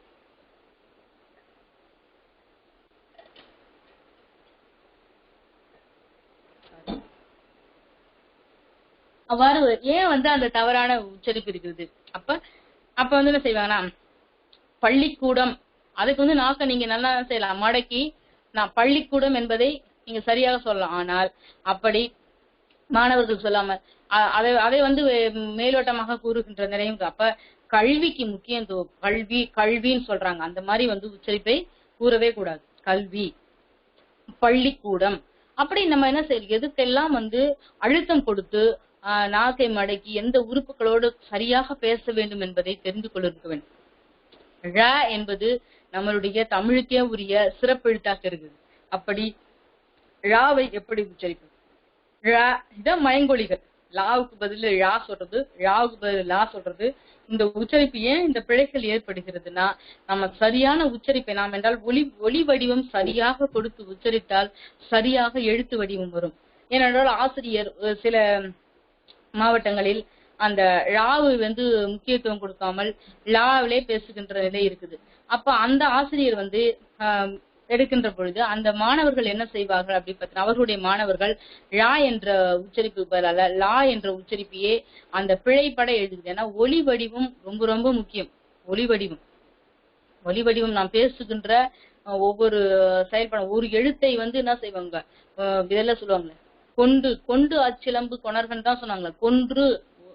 அவ்வாறு ஏன் வந்து அந்த தவறான உச்சரிப்பு இருக்கிறது? அப்ப வந்து என்ன செய்வாங்கன்னா பள்ளிக்கூடம், அதுக்கு வந்து நாக்க நீங்க நல்லா செய்யலாம் மடக்கி நான் பள்ளிக்கூடம் என்பதை நீங்க சரியாக சொல்லலாம். ஆனால் அப்படி மாணவர்கள் சொல்லாம அதை வந்து மேலோட்டமாக கூறுகின்ற நிலையும். அப்ப கல்விக்கு முக்கியத்துவம், கல்வின்னு சொல்றாங்க. அந்த மாதிரி வந்து உச்சரிப்பை கூறவே கூடாது. கல்வி, பள்ளிக்கூடம் அப்படி நம்ம என்ன செய்யணும், எதுக்கெல்லாம் வந்து அழுத்தம் கொடுத்து நாக்கை மடக்கி எந்த உறுப்புகளோடு சரியாக பேச வேண்டும் என்பதை தெரிந்து கொள்ள வேண்டும். ழ என்பது நம்மளுடைய தமிழுக்கே உரிய சிறப்பெழுத்தாக இருக்குது. அப்படி ழாவை எப்படி உச்சரிப்பது? ழ இதான் மயங்கொலிகள். லாவுக்கு பதில் ழா சொல்றது, ழாவுக்கு பதில் லா சொல்றது, இந்த உச்சரிப்பு ஏன் இந்த பிழைகள் ஏற்படுகிறதுனா, நம்ம சரியான உச்சரிப்பை நாம் என்றால் ஒலி வடிவம் சரியாக கொடுத்து உச்சரித்தால் சரியாக எழுத்து வடிவம் வரும். ஏனென்றால் ஆசிரியர் சில மாவட்டங்களில் அந்த ழாவு முக்கியத்துவம் கொடுக்காமல் லாவிலே பேசுகின்ற நிலை இருக்குது. அப்ப அந்த ஆசிரியர் எடுக்கின்ற பொழுது அந்த மாணவர்கள் என்ன செய்வார்கள் அப்படி பார்த்தா, அவர்களுடைய மாணவர்கள் ழா என்ற உச்சரிப்பு பதிலாக லா என்ற உச்சரிப்பையே அந்த பிழைப்பட எழுதுது. ஏன்னா ஒலி வடிவம் ரொம்ப ரொம்ப முக்கியம். ஒலி வடிவம் நாம் பேசுகின்ற ஒவ்வொரு செயல்பாடும் ஒரு எழுத்தை என்ன செய்வாங்க, இதெல்லாம் சொல்லுவாங்க, கொண்டு அச்சிலம்பு கொணர்கன் தான் சொன்னாங்க. கொன்று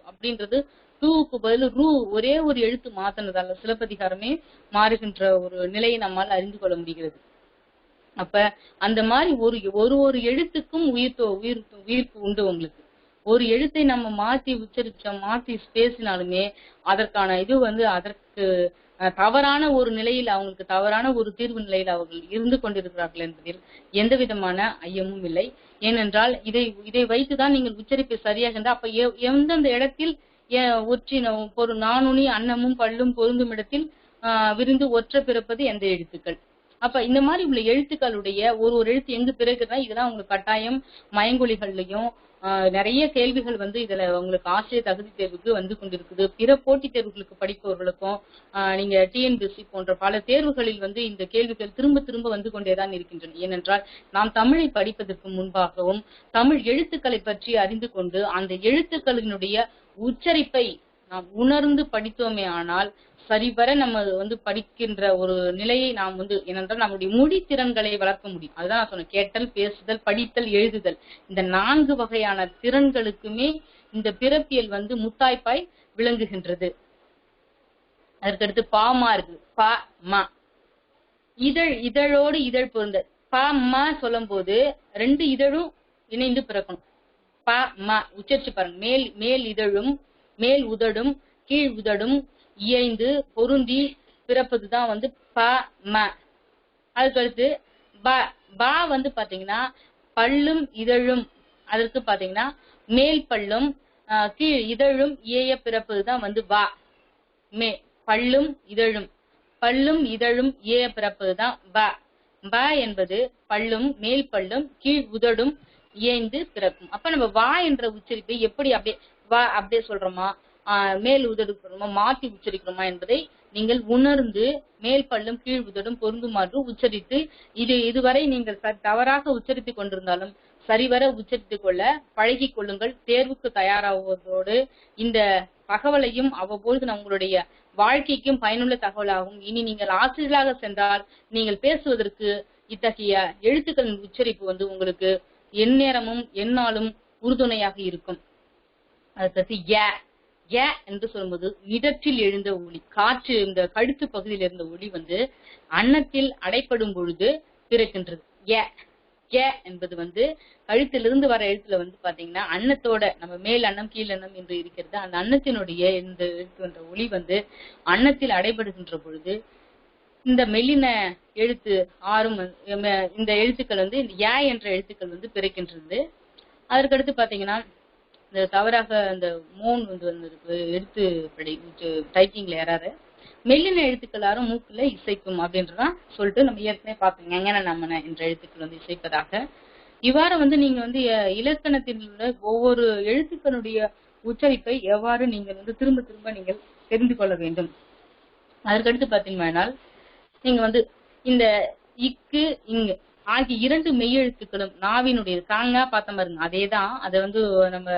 அப்படின்றது டூக்கு பதில் ரூ, ஒரே ஒரு எழுத்து மாத்தினதால சிலப்பதிகாரமே மாறுகின்ற ஒரு நிலையை நம்மால் அறிந்து கொள்ள முடிகிறது. அப்ப அந்த மாதிரி ஒரு எழுத்துக்கும் உயிர்ப்பு உண்டு. உங்களுக்கு ஒரு எழுத்தை நம்ம மாத்தி உச்சரிச்சோம், மாத்தி பேசினாலுமே அதற்கான இது அதற்கு தவறான ஒரு நிலையில், அவங்களுக்கு தவறான ஒரு தீர்வு நிலையில் அவர்கள் இருந்து கொண்டிருக்கிறார்கள் என்பதில் எந்த விதமான ஐயமும் இல்லை. ஏனென்றால் இதை வைத்துதான் நீங்கள் உச்சரிப்பை சரியாக, அப்ப எந்தெந்த இடத்தில் ஒரு நானுனி அன்னமும் பல்லும் பொருந்தும் இடத்தில் விரிந்து ஒற்ற பிறப்பது எந்த எழுத்துக்கள். அப்ப இந்த மாதிரி உள்ள எழுத்துக்களுடைய ஒரு எழுத்து எங்கு பிறகுனா இதெல்லாம் உங்களுக்கு கட்டாயம் மயங்கொலிகள்லயும் நிறைய கேள்விகள் இதுல உங்களுக்கு ஆசிரியர் தகுதி தேர்வுக்கு வந்து கொண்டிருக்குது. பிற போட்டித் தேர்வுகளுக்கு படிப்பவர்களுக்கும் நீங்க டிஎன்பிஎஸ்சி போன்ற பல தேர்வுகளில் இந்த கேள்விகள் திரும்ப திரும்ப வந்து கொண்டேதான் இருக்கின்றன. ஏனென்றால் நாம் தமிழை படிப்பதற்கு முன்பாகவும் தமிழ் எழுத்துக்களை பற்றி அறிந்து கொண்டு அந்த எழுத்துக்களினுடைய உச்சரிப்பை நாம் உணர்ந்து படித்தோமே ஆனால் சரிவர நம்ம படிக்கின்ற ஒரு நிலையை நாம் ஏனென்றால் நம்முடைய மொழி திறன்களை வளர்க்க முடியும். அதுதான் நான் சொன்னேன், கேட்டல், பேசுதல், படித்தல், எழுதுதல், இந்த 4 வகையான திறன்களுக்குமே இந்த பிறப்பியல் முத்தாய்ப்பாய் விளங்குகின்றது. அதற்கடுத்து பாமா இருக்கு, பா மா, இதழோடு இதழ் பொருந்த. பா மா சொல்லும் போது 2 இதழும் இணைந்து பிறக்கணும். பா மா உச்சரிச்சு பாருங்க. மேல் இதழும் மேல் உதடும் கீழ் உதடும் இயைந்து பொருந்தி பிறப்பதுதான் ப ம. அதுக்கடுத்து பா பாத்தீங்கன்னா பல்லும் இதழும், அதற்கு பாத்தீங்கன்னா மேல் பல்லும் கீழ் இதழும் ஏய பிறப்பதுதான் பா. பல்லும் இதழும் ஏய பிறப்பதுதான் ப. ப என்பது பல்லும் மேல் பல்லும் கீழ் உதடும் இயைந்து பிறக்கும். அப்ப நம்ம வா என்ற உச்சரிப்பை எப்படி அப்படியே வா அப்படியே சொல்றோமா, மேல் உதடுமா மாற்றி உச்சரிக்கிறோமா என்பதை நீங்கள் உணர்ந்து மேல் பல்லும் கீழ் உதடும் பொருந்துமாறு உச்சரித்து இதுவரை நீங்கள் தவறாக உச்சரித்துக் கொண்டிருந்தாலும் சரிவர உச்சரித்துக் கொள்ள பழகி கொள்ளுங்கள். தேர்வுக்கு தயாராகுவதோடு இந்த தகவலையும் அவ்வப்பொழுது நம்மளுடைய வாழ்க்கைக்கும் பயனுள்ள தகவலாகும். இனி நீங்கள் ஆசிரியராக சென்றால் நீங்கள் பேசுவதற்கு இத்தகைய எழுத்துக்களின் உச்சரிப்பு உங்களுக்கு எந்நேரமும் எந்நாளும் உறுதுணையாக இருக்கும். அதுக்கு ஏ என்று சொல்லும்போது இடத்தில் எழுந்த ஒளி, காற்று இந்த கழுத்து பகுதியில் இருந்த ஒளி அன்னத்தில் அடைப்படும் பொழுது பிறக்கின்றது. ஏ என்பது கழுத்திலிருந்து வர எழுத்துல பாத்தீங்கன்னா அன்னத்தோட நம்ம மேல் அன்னம் கீழ் அன்னம் என்று இருக்கிறது. அந்த அன்னத்தினுடைய இந்த எழுத்து ஒளி அன்னத்தில் அடைபடுகின்ற பொழுது இந்த மெல்லின எழுத்து ஆறும் இந்த எழுத்துக்கள் இந்த ஏ என்ற எழுத்துக்கள் பிறக்கின்றது. அதற்கடுத்து பாத்தீங்கன்னா இந்த தவறாக இந்த மோன் எடுத்து டைப்பிங்ல ஏறாரு. மெல்லின எழுத்துக்கள் யாரும் மூக்குல இசைக்கும் அப்படின்றதான் சொல்லிட்டு நம்ம ஏற்கனவே பார்த்தோம். எங்கன நம்மன என்ற எழுத்துக்கள் இசைப்பதாக. இவ்வாறு நீங்க இலக்கணத்தில் உள்ள ஒவ்வொரு எழுத்துக்களுடைய உச்சரிப்பை எவ்வாறு நீங்கள் திரும்ப திரும்ப நீங்கள் தெரிந்து கொள்ள வேண்டும். அதற்கடுத்து பாத்தீங்கன்னா நீங்க இந்த இக்கு இங்கு ஆகிய 2 மெய்யெழுத்துக்களும் நாவினுடைய காங்க பார்த்த பாருங்க. அதேதான் அதை நம்ம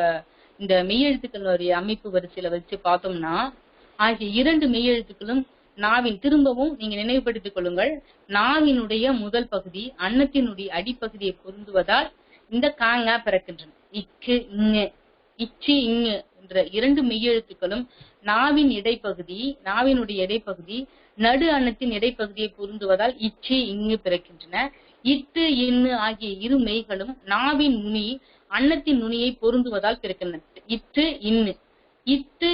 இந்த மெய்யெழுத்துக்களுடைய அமைப்பு வரிசையில வச்சு பார்த்தோம்னா ஆகிய 2 மெய்யெழுத்துக்களும் நாவின் திரும்பவும் நீங்க நினைவுபடுத்திக் கொள்ளுங்கள். நாவினுடைய முதல் பகுதி அன்னத்தினுடைய அடிப்பகுதியை பொருந்துவதால் இந்த காங்க பிறக்கின்றன. இக்கு இங்கு இச்சி இங்கு என்ற 2 மெய்யெழுத்துக்களும் நாவினுடைய இடைப்பகுதி நடு அன்னத்தின் இடைப்பகுதியை பொருந்துவதால் இச்சி இங்கு பிறக்கின்றன. இட்டு இன்னு ஆகிய 2 மெய்களும் நாவின் நுனி அன்னத்தின் நுனியை பொருந்துவதால் பிறக்கின்றன. இட்டு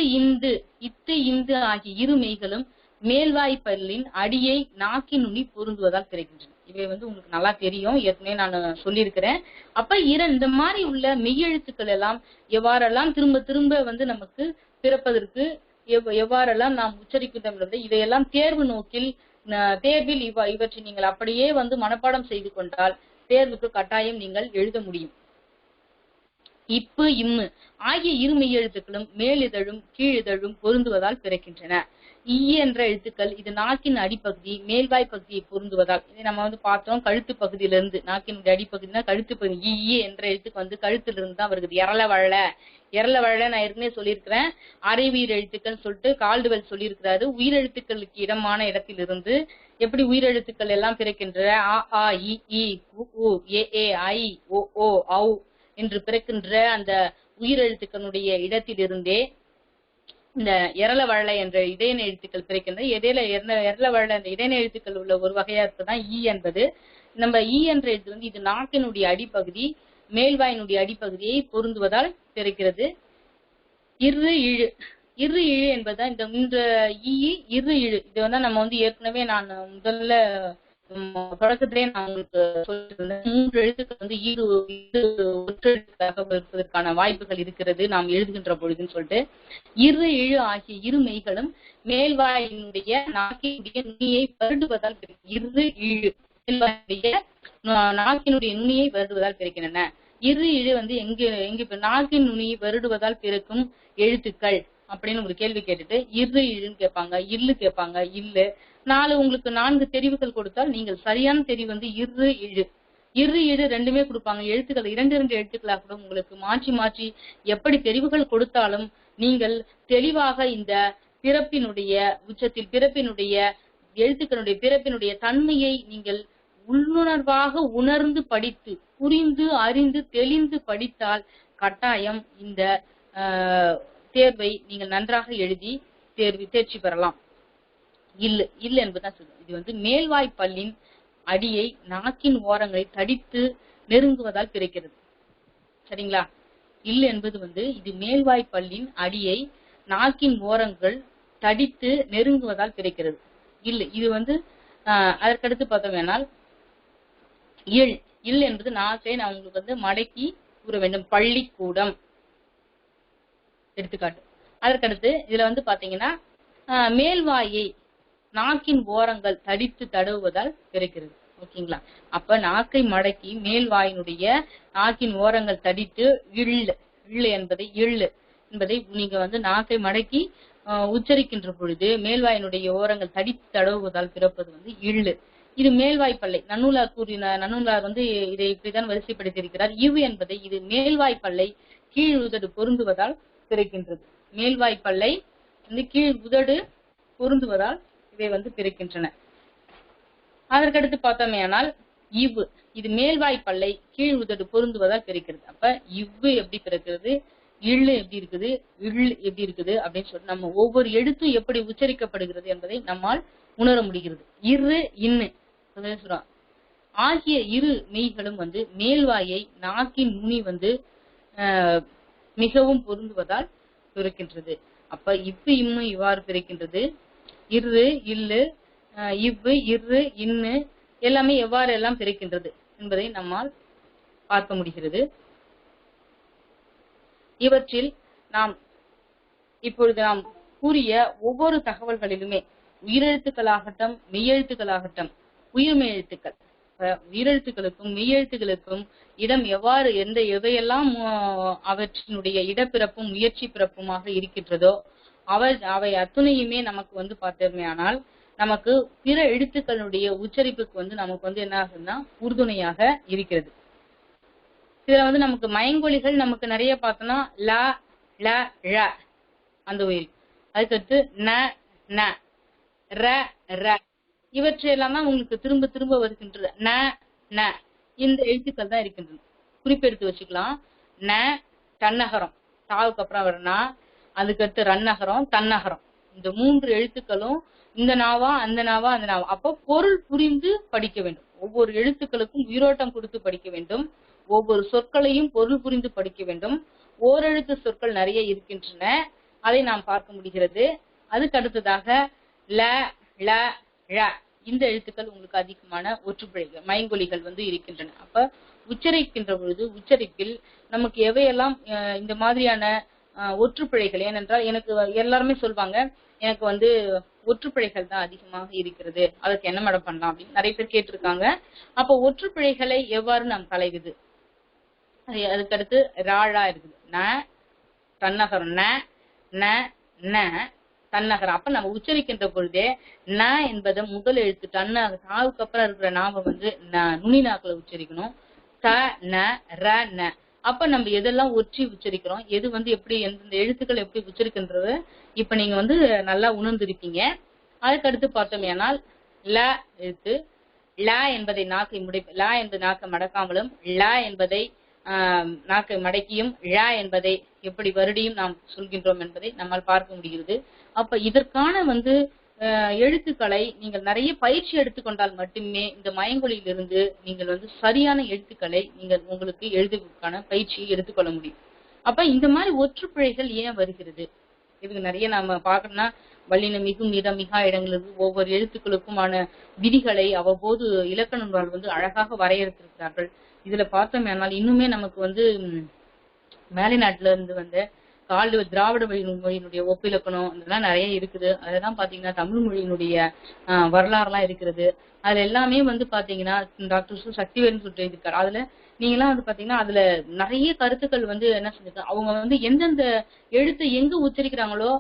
இந்து ஆகிய 2 மெய்களும் மேல்வாய்ப்பல்லின் அடியை நாக்கின் நுனி பொருந்துவதால் பிறக்கின்றன. இவை உங்களுக்கு நல்லா தெரியும், ஏற்கனவே நான் சொல்லியிருக்கிறேன். அப்ப இந்த மாதிரி உள்ள மெய்யெழுத்துக்கள் எல்லாம் எவ்வாறெல்லாம் திரும்ப திரும்ப நமக்கு பிறப்பதற்கு எவ்வாறெல்லாம் நாம் உச்சரிக்கின்றோம் என்பதை இதையெல்லாம் தேர்வு நோக்கில் தேர்வில் இவற்றை நீங்கள் அப்படியே வந்து மனப்பாடம் செய்து கொண்டால் தேர்வுக்கு கட்டாயம் நீங்கள் எழுத முடியும். இப்பு இம்மு ஆகிய இரு மெய்யெழுத்துக்களும் மேலிதழும் கீழிதழும் பொருந்துவதால் பிறக்கின்றன. ஈ என்ற எழுத்துக்கள் இது நாக்கின் அடிப்பகுதி மேல்வாய் பகுதியை பொருந்துவதால், இதை நம்ம வந்து பார்த்தோம் கழுத்து பகுதியிலிருந்து, நாக்கினுடைய அடிப்பகுதினா கழுத்து பகுதி. ஈ என்ற எழுத்துக்கு வந்து கழுத்திலிருந்து தான் வருகிறது. எரளவழ நான் ஏற்கனவே சொல்லியிருக்கிறேன். அரை உயிர் எழுத்துக்கள் சொல்லிட்டு கால்டுவெல் சொல்லியிருக்கிறாரு. உயிரெழுத்துக்களுக்கு இடமான இடத்திலிருந்து எப்படி உயிரெழுத்துக்கள் எல்லாம் பிறக்கின்ற ஆ ஆ இ ஈ உ ஏ ஏ ஐ ஓ ஓ ஔ என்று பிறக்கின்ற அந்த உயிரெழுத்துக்களுடைய இடத்திலிருந்தே இந்த எரளவழ என்ற இடையன எழுத்துக்கள் பிறக்கின்ற. எரளவழ என்ற இடையன எழுத்துக்கள் உள்ள ஒரு வகையா இருக்குதான் ஈ என்பது. நம்ம ஈ என்ற எழுத்து வந்து இது நாக்கினுடைய அடிப்பகுதி மேல்வாயினுடைய அடிப்பகுதியை பொருந்துவதால் பிறக்கிறது. இரு இழு என்பதுதான் இந்த ஈ இரு இழு. இது வந்து நம்ம வந்து ஏற்கனவே நான் முதல்ல தொடக்கத்திலே நான் உங்களுக்கு சொல்லியிருந்தேன். 3 எழுத்துக்கள் வந்து ஒற்றெழுத்தாக இருப்பதற்கான வாய்ப்புகள் இருக்கிறது நாம் எழுதுகின்ற பொழுதுன்னு சொல்லிட்டு. இரு இழு ஆகிய இரு மெய்களும் மேல்வாயினுடைய நாக்கினுடைய நுனியை வருடுவதால் இரு இழு மேல்வாயினுடைய நாக்கினுடைய நுனியை வருடுவதால் பிறக்கின்றன. இரு இழு வந்து எங்க நாக்கின் நுனியை வருடுவதால் பிறக்கும் எழுத்துக்கள் அப்படின்னு ஒரு கேள்வி கேட்டுட்டு இரு இழுன்னு கேட்பாங்க, இல்லு கேட்பாங்க. இல்லு உங்களுக்கு 4 தெரிவுகள் கொடுத்தால் நீங்கள் சரியான தெரிவு வந்து இரு இழு ரெண்டுமே கொடுப்பாங்க. எழுத்துக்கள் 2 எழுத்துக்களாக கூட உங்களுக்கு மாற்றி எப்படி தெரிவுகள் கொடுத்தாலும் நீங்கள் தெளிவாக இந்த பிறப்பினுடைய உச்சத்தில் பிறப்பினுடைய எழுத்துக்களுடைய பிறப்பினுடைய தன்மையை நீங்கள் உள்ளுணர்வாக உணர்ந்து படித்து புரிந்து அறிந்து தெளிந்து படித்தால் கட்டாயம் இந்த தேர்வை நீங்கள் நன்றாக எழுதி தேர்ச்சி பெறலாம். இல்லு என்பதுதான் சொல்லுவோம். இது வந்து மேல்வாய் பல்லின் அடியை நாக்கின் ஓரங்களை தடித்து நெருங்குவதால் பிறக்கிறது. சரிங்களா? இல்லு என்பது வந்து இது மேல்வாய் பல்லின் அடியை நாக்கின் ஓரங்கள் தடித்து நெருங்குவதால் பிறக்கிறது. இல்லு இது வந்து அதற்கடுத்து பார்த்தோம்னால் இல் என்பது நாக்கை நான் உங்களுக்கு வந்து மடக்கி கூற வேண்டும். பள்ளிக்கூடம் எடுத்துக்காட்டு. அதற்கடுத்து இதுல வந்து பாத்தீங்கன்னா மேல்வாயை நாக்கின் ஓரங்கள் தடித்து தடவுவதால் பிறக்கிறது. ஓகேங்களா? அப்ப நாக்கை மடக்கி மேல்வாயினுடைய நாக்கின் ஓரங்கள் தடித்து இள்ளு என்பதை நீங்க வந்து நாக்கை மடக்கி உச்சரிக்கின்ற பொழுது மேல்வாயினுடைய ஓரங்கள் தடித்து தடவுவதால் பிறப்பது வந்து இள்ளு. இது மேல்வாய் பல்லை நன்னூலார் வந்து இதை இப்படிதான் வரிசைப்படுத்தியிருக்கிறார். இவ் என்பதை இது மேல்வாய் பல்லை கீழ் உதடு பொருந்துவதால் பிறக்கின்றது. மேல்வாய் பல்லை வந்து கீழ் உதடு பொருந்துவதால் இவை வந்து பிறக்கின்றன. அதற்கடுத்து பார்த்தோமேயானால் இவ்வு இது மேல்வாய் பல்லை கீழ் உதடு பொருந்துவதால் பிறக்கிறது. அப்ப இவ்வு எப்படி பிறக்கிறது, இள்ளு எப்படி இருக்குது, எப்படி இருக்குது அப்படின்னு சொல்லிட்டு நம்ம ஒவ்வொரு எழுத்தும் எப்படி உச்சரிக்கப்படுகிறது என்பதை நம்மால் உணர முடிகிறது. இரு இன்னு ஆகிய இரு மெய்களும் வந்து மேல்வாயை நாக்கின் நுனி வந்து மிகவும் பொருந்துவதால் பிறக்கின்றது. அப்ப இப்பு இம்மு இவ்வாறு பிறக்கின்றது. இரு இல்லு இவ்வு இரு இன்னு எல்லாமே எவ்வாறு எல்லாம் பிறக்கின்றது என்பதை நம்மால் பார்க்க முடிகிறது. இவற்றில் இப்பொழுது நாம் கூறிய ஒவ்வொரு தகவல்களிலுமே உயிரெழுத்துக்களாகட்டும் மெய்யெழுத்துக்களாகட்டும் உயிர்மெய் எழுத்துக்கள் உயிரெழுத்துக்களுக்கும் மெய்யெழுத்துக்களுக்கும் இடம் எவையெல்லாம் அவற்றினுடைய இடப்பிறப்பும் முயற்சி பிறப்புமாக இருக்கின்றதோ அவை அத்துணையுமே நமக்கு வந்து பார்த்தோமேயானால் நமக்கு பிற எழுத்துக்களுடைய உச்சரிப்புக்கு வந்து நமக்கு வந்து என்ன ஆகுதுன்னா உறுதுணையாக இருக்கிறது. இதுல வந்து நமக்கு மயங்கொலிகள் நமக்கு நிறைய பார்த்தோம்னா ல ல ழ அந்த உயிர், அதுக்கடுத்து ந ந ர ர இவற்றையெல்லாம் தான் உங்களுக்கு திரும்ப திரும்ப வருகின்றது. ந ந இந்த எழுத்துக்கள் தான் இருக்கின்றன. குறிப்பெடுத்து வச்சுக்கலாம். ந தன்னகரம் தாவுக்கு அப்புறம் வரனா, அதுக்கடுத்து ரன்னகரம் தன்னகரம் இந்த 3 எழுத்துக்களும் இந்த நாவா அந்த நாவா அந்த நாவா. அப்போ பொருள் புரிந்து படிக்க வேண்டும். ஒவ்வொரு எழுத்துக்களுக்கும் உயிரோட்டம் கொடுத்து படிக்க வேண்டும். ஒவ்வொரு சொற்களையும் பொருள் புரிந்து படிக்க வேண்டும். ஓரெழுத்து சொற்கள் நிறைய இருக்கின்றன, அதை நாம் பார்க்க முடிகிறது. அதுக்கு அடுத்ததாக ல ல ழ இந்த எழுத்துக்கள் உங்களுக்கு அதிகமான ஒற்றுப்பிழைகள் மயங்கொலிகள் வந்து இருக்கின்றன. அப்ப உச்சரிக்கின்ற பொழுது உச்சரிப்பில் நமக்கு எவையெல்லாம் இந்த மாதிரியான ஒற்றுப்பிழைகள். ஏனென்றால் எனக்கு எல்லாருமே சொல்வாங்க எனக்கு வந்து ஒற்றுப்பிழைகள் தான் அதிகமாக இருக்கிறது, அதுக்கு என்ன மேடம் பண்ணலாம் அப்படின்னு நிறைய பேர் கேட்டிருக்காங்க. அப்போ ஒற்றுப்பிழைகளை எவ்வாறு நாம் களைவது? அதுக்கடுத்து ராழா இருக்குது, ந தன்னகரம், ந ந ந தன்னகரம். அப்ப நம்ம உச்சரிக்கின்ற பொழுதே ந என்பதை முதல் எழுத்து தாவுக்கு அப்புறம் இருக்கிற நாம வந்து நுனி நாக்குல உச்சரிக்கணும். த ந ர ந. அப்ப நம்ம எதெல்லாம் ஒற்றி உச்சரிக்கிறோம், எது வந்து எப்படி எந்தெந்த எழுத்துக்கள் எப்படி உச்சரிக்கின்றது இப்ப நீங்க வந்து நல்லா உணர்ந்திருப்பீங்க. அதுக்கடுத்து பார்த்தோம் ஏனால் ல எழுத்து, ல என்பதை ல என்பது நாக்கை மடக்காமலும், ல என்பதை நாக்கை மடக்கியும், ழ என்பதை எப்படி வருடியும் நாம் சொல்கின்றோம் என்பதை நம்மால் பார்க்க முடிகிறது. அப்ப இதற்கான வந்து எழுத்துக்களை நீங்கள் நிறைய பயிற்சி எடுத்துக்கொண்டால் மட்டுமே இந்த மயங்கொலியிலிருந்து நீங்கள் வந்து சரியான எழுத்துக்களை நீங்கள் உங்களுக்கு எழுதுவதற்கான பயிற்சியை எடுத்துக்கொள்ள முடியும். அப்ப இந்த மாதிரி ஒற்றுப்பிழைகள் ஏன் வருகிறது, இதுக்கு நிறைய நாம பார்க்கணும்னா வல்லின மிகும் நிற மிகா இடங்களுக்கு ஒவ்வொரு எழுத்துக்களுக்குமான விதிகளை அவ்வப்போது இலக்கண நூலாளர் வந்து அழகாக வரையறுத்திருக்கிறார்கள். இதுல பார்த்தோம் ஆனால் இன்னுமே நமக்கு வந்து மேலை நாட்டுல இருந்து வந்த திராவிட மொழியினுடைய ஒப்பிலக்கணம் இதெல்லாம் நிறைய இருக்குது. அதெல்லாம் பாத்தீங்கன்னா தமிழ் மொழியினுடைய வரலாறு எல்லாம் இருக்கிறது. அதுல எல்லாமே வந்து பாத்தீங்கன்னா டாக்டர் சக்திவேலன் சொல்லிட்டு இருக்காரு. அதுல நீங்க எல்லாம் வந்து பாத்தீங்கன்னா அதுல நிறைய கருத்துக்கள் வந்து என்ன செஞ்சிருக்காங்க, அவங்க வந்து எந்தெந்த எழுத்தை எங்க உச்சரிக்கிறாங்களோ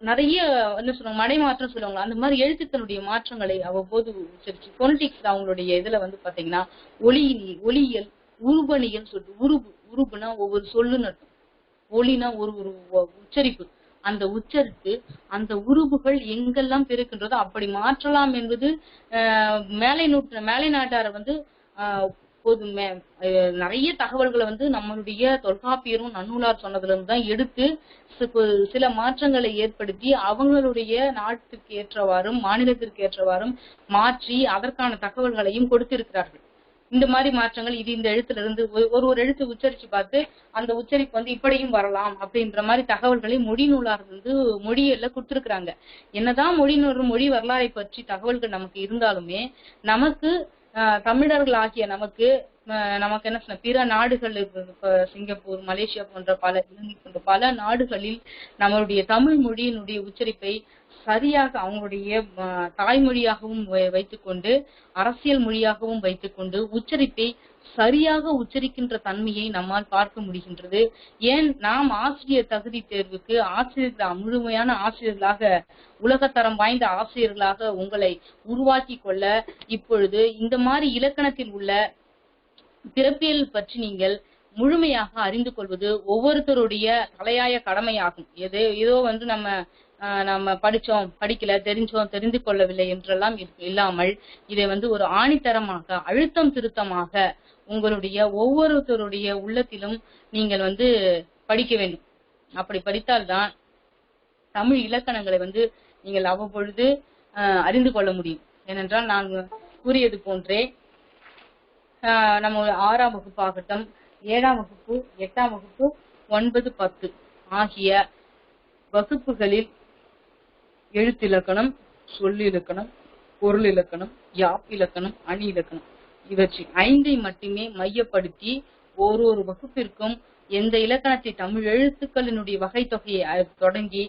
நிறைய என்ன சொல்லுவாங்க மடை மாற்றம் சொல்லுவாங்க, அந்த மாதிரி எழுத்துக்களுடைய மாற்றங்களை அவ்வப்போது உச்சரிச்சு பொலிட்டிக்ஸ் அவங்களுடைய இதுல வந்து பாத்தீங்கன்னா ஒளியியல் உருபணியல் சொல்லிட்டு உருபுனா ஒவ்வொரு சொல்லுன்னு அர்த்தம், ஒளினா ஒரு உச்சரிப்பு, அந்த உச்சரித்து அந்த உருபுகள் எங்கெல்லாம் பெருக்கின்றதோ அப்படி மாற்றலாம் என்பது மேலை நாட்டார வந்து நிறைய தகவல்களை வந்து நம்மளுடைய தொல்காப்பியரும் நன்னூலார் சொன்னதுல இருந்து தான் எடுத்து சில மாற்றங்களை ஏற்படுத்தி அவங்களுடைய நாட்டுக்கு ஏற்றவாறும் மாநிலத்திற்கு ஏற்றவாறும் மாற்றி அதற்கான தகவல்களையும் கொடுத்திருக்கிறார்கள். இந்த மாதிரி மாற்றங்கள் இது இந்த எழுத்துல இருந்து ஒரு எழுத்து உச்சரிச்சு பார்த்து அந்த உச்சரிப்பு வந்து இப்படியும் வரலாம் அப்படின்ற மாதிரி தகவல்களை மொழி நூலார் வந்து மொழியில கொடுத்திருக்கிறாங்க. என்னதான் மொழி வரலாறை பற்றி தகவல்கள் நமக்கு இருந்தாலுமே நமக்கு தமிழர்கள் ஆகிய நமக்கு என்ன சொன்ன பிற நாடுகள் சிங்கப்பூர் மலேசியா போன்ற இலங்கை போன்ற பல நாடுகளில் நம்மளுடைய தமிழ் மொழியினுடைய உச்சரிப்பை சரியாக அவங்களுடைய தாய்மொழியாகவும் வைத்துக்கொண்டு அரசியல் மொழியாகவும் வைத்துக்கொண்டு உச்சரிப்பை சரியாக உச்சரிக்கின்ற தன்மையை நம்மால் பார்க்க முடிகின்றது. ஏன் நாம் ஆசிரியர் தகுதி தேர்வுக்கு முழுமையான ஆசிரியர்களாக உலகத்தரம் வாய்ந்த ஆசிரியர்களாக உங்களை உருவாக்கி கொள்ள இப்பொழுது இந்த மாதிரி இலக்கணத்தில் உள்ள பிறப்பியல் பற்றி நீங்கள் முழுமையாக அறிந்து கொள்வது ஒவ்வொருத்தருடைய தலையாய கடமையாகும். ஏதோ வந்து நம்ம படிச்சோம் படிக்கல தெரிந்து கொள்ளவில்லை என்றெல்லாம் இல்லாமல் இதை வந்து ஒரு ஆணித்தரமாக அழுத்தம் திருத்தமாக உங்களுடைய ஒவ்வொருத்தருடைய உள்ளத்திலும் நீங்கள் வந்து படிக்க வேண்டும். அப்படி படித்தால்தான் தமிழ் இலக்கணங்களை வந்து நீங்கள் அவ்வப்பொழுது அறிந்து கொள்ள முடியும். ஏனென்றால் நான் கூறியது போன்றே நம்ம 6ஆம் வகுப்பு ஆகட்டும், 7ஆம் வகுப்பு, 8ஆம் வகுப்பு, 9, 10 ஆகிய வகுப்புகளில் எழுத்திலக்கணம், சொல்லிலக்கணம், பொருள் இலக்கணம், யாப்பிலக்கணம், அணி இலக்கணம் இவற்றை 5ஐ மட்டுமே மையப்படுத்தி ஒரு வகுப்பிற்கும் எந்த இலக்கணத்தை தமிழ் எழுத்துக்களினுடைய வகை தொகையை தொடங்கி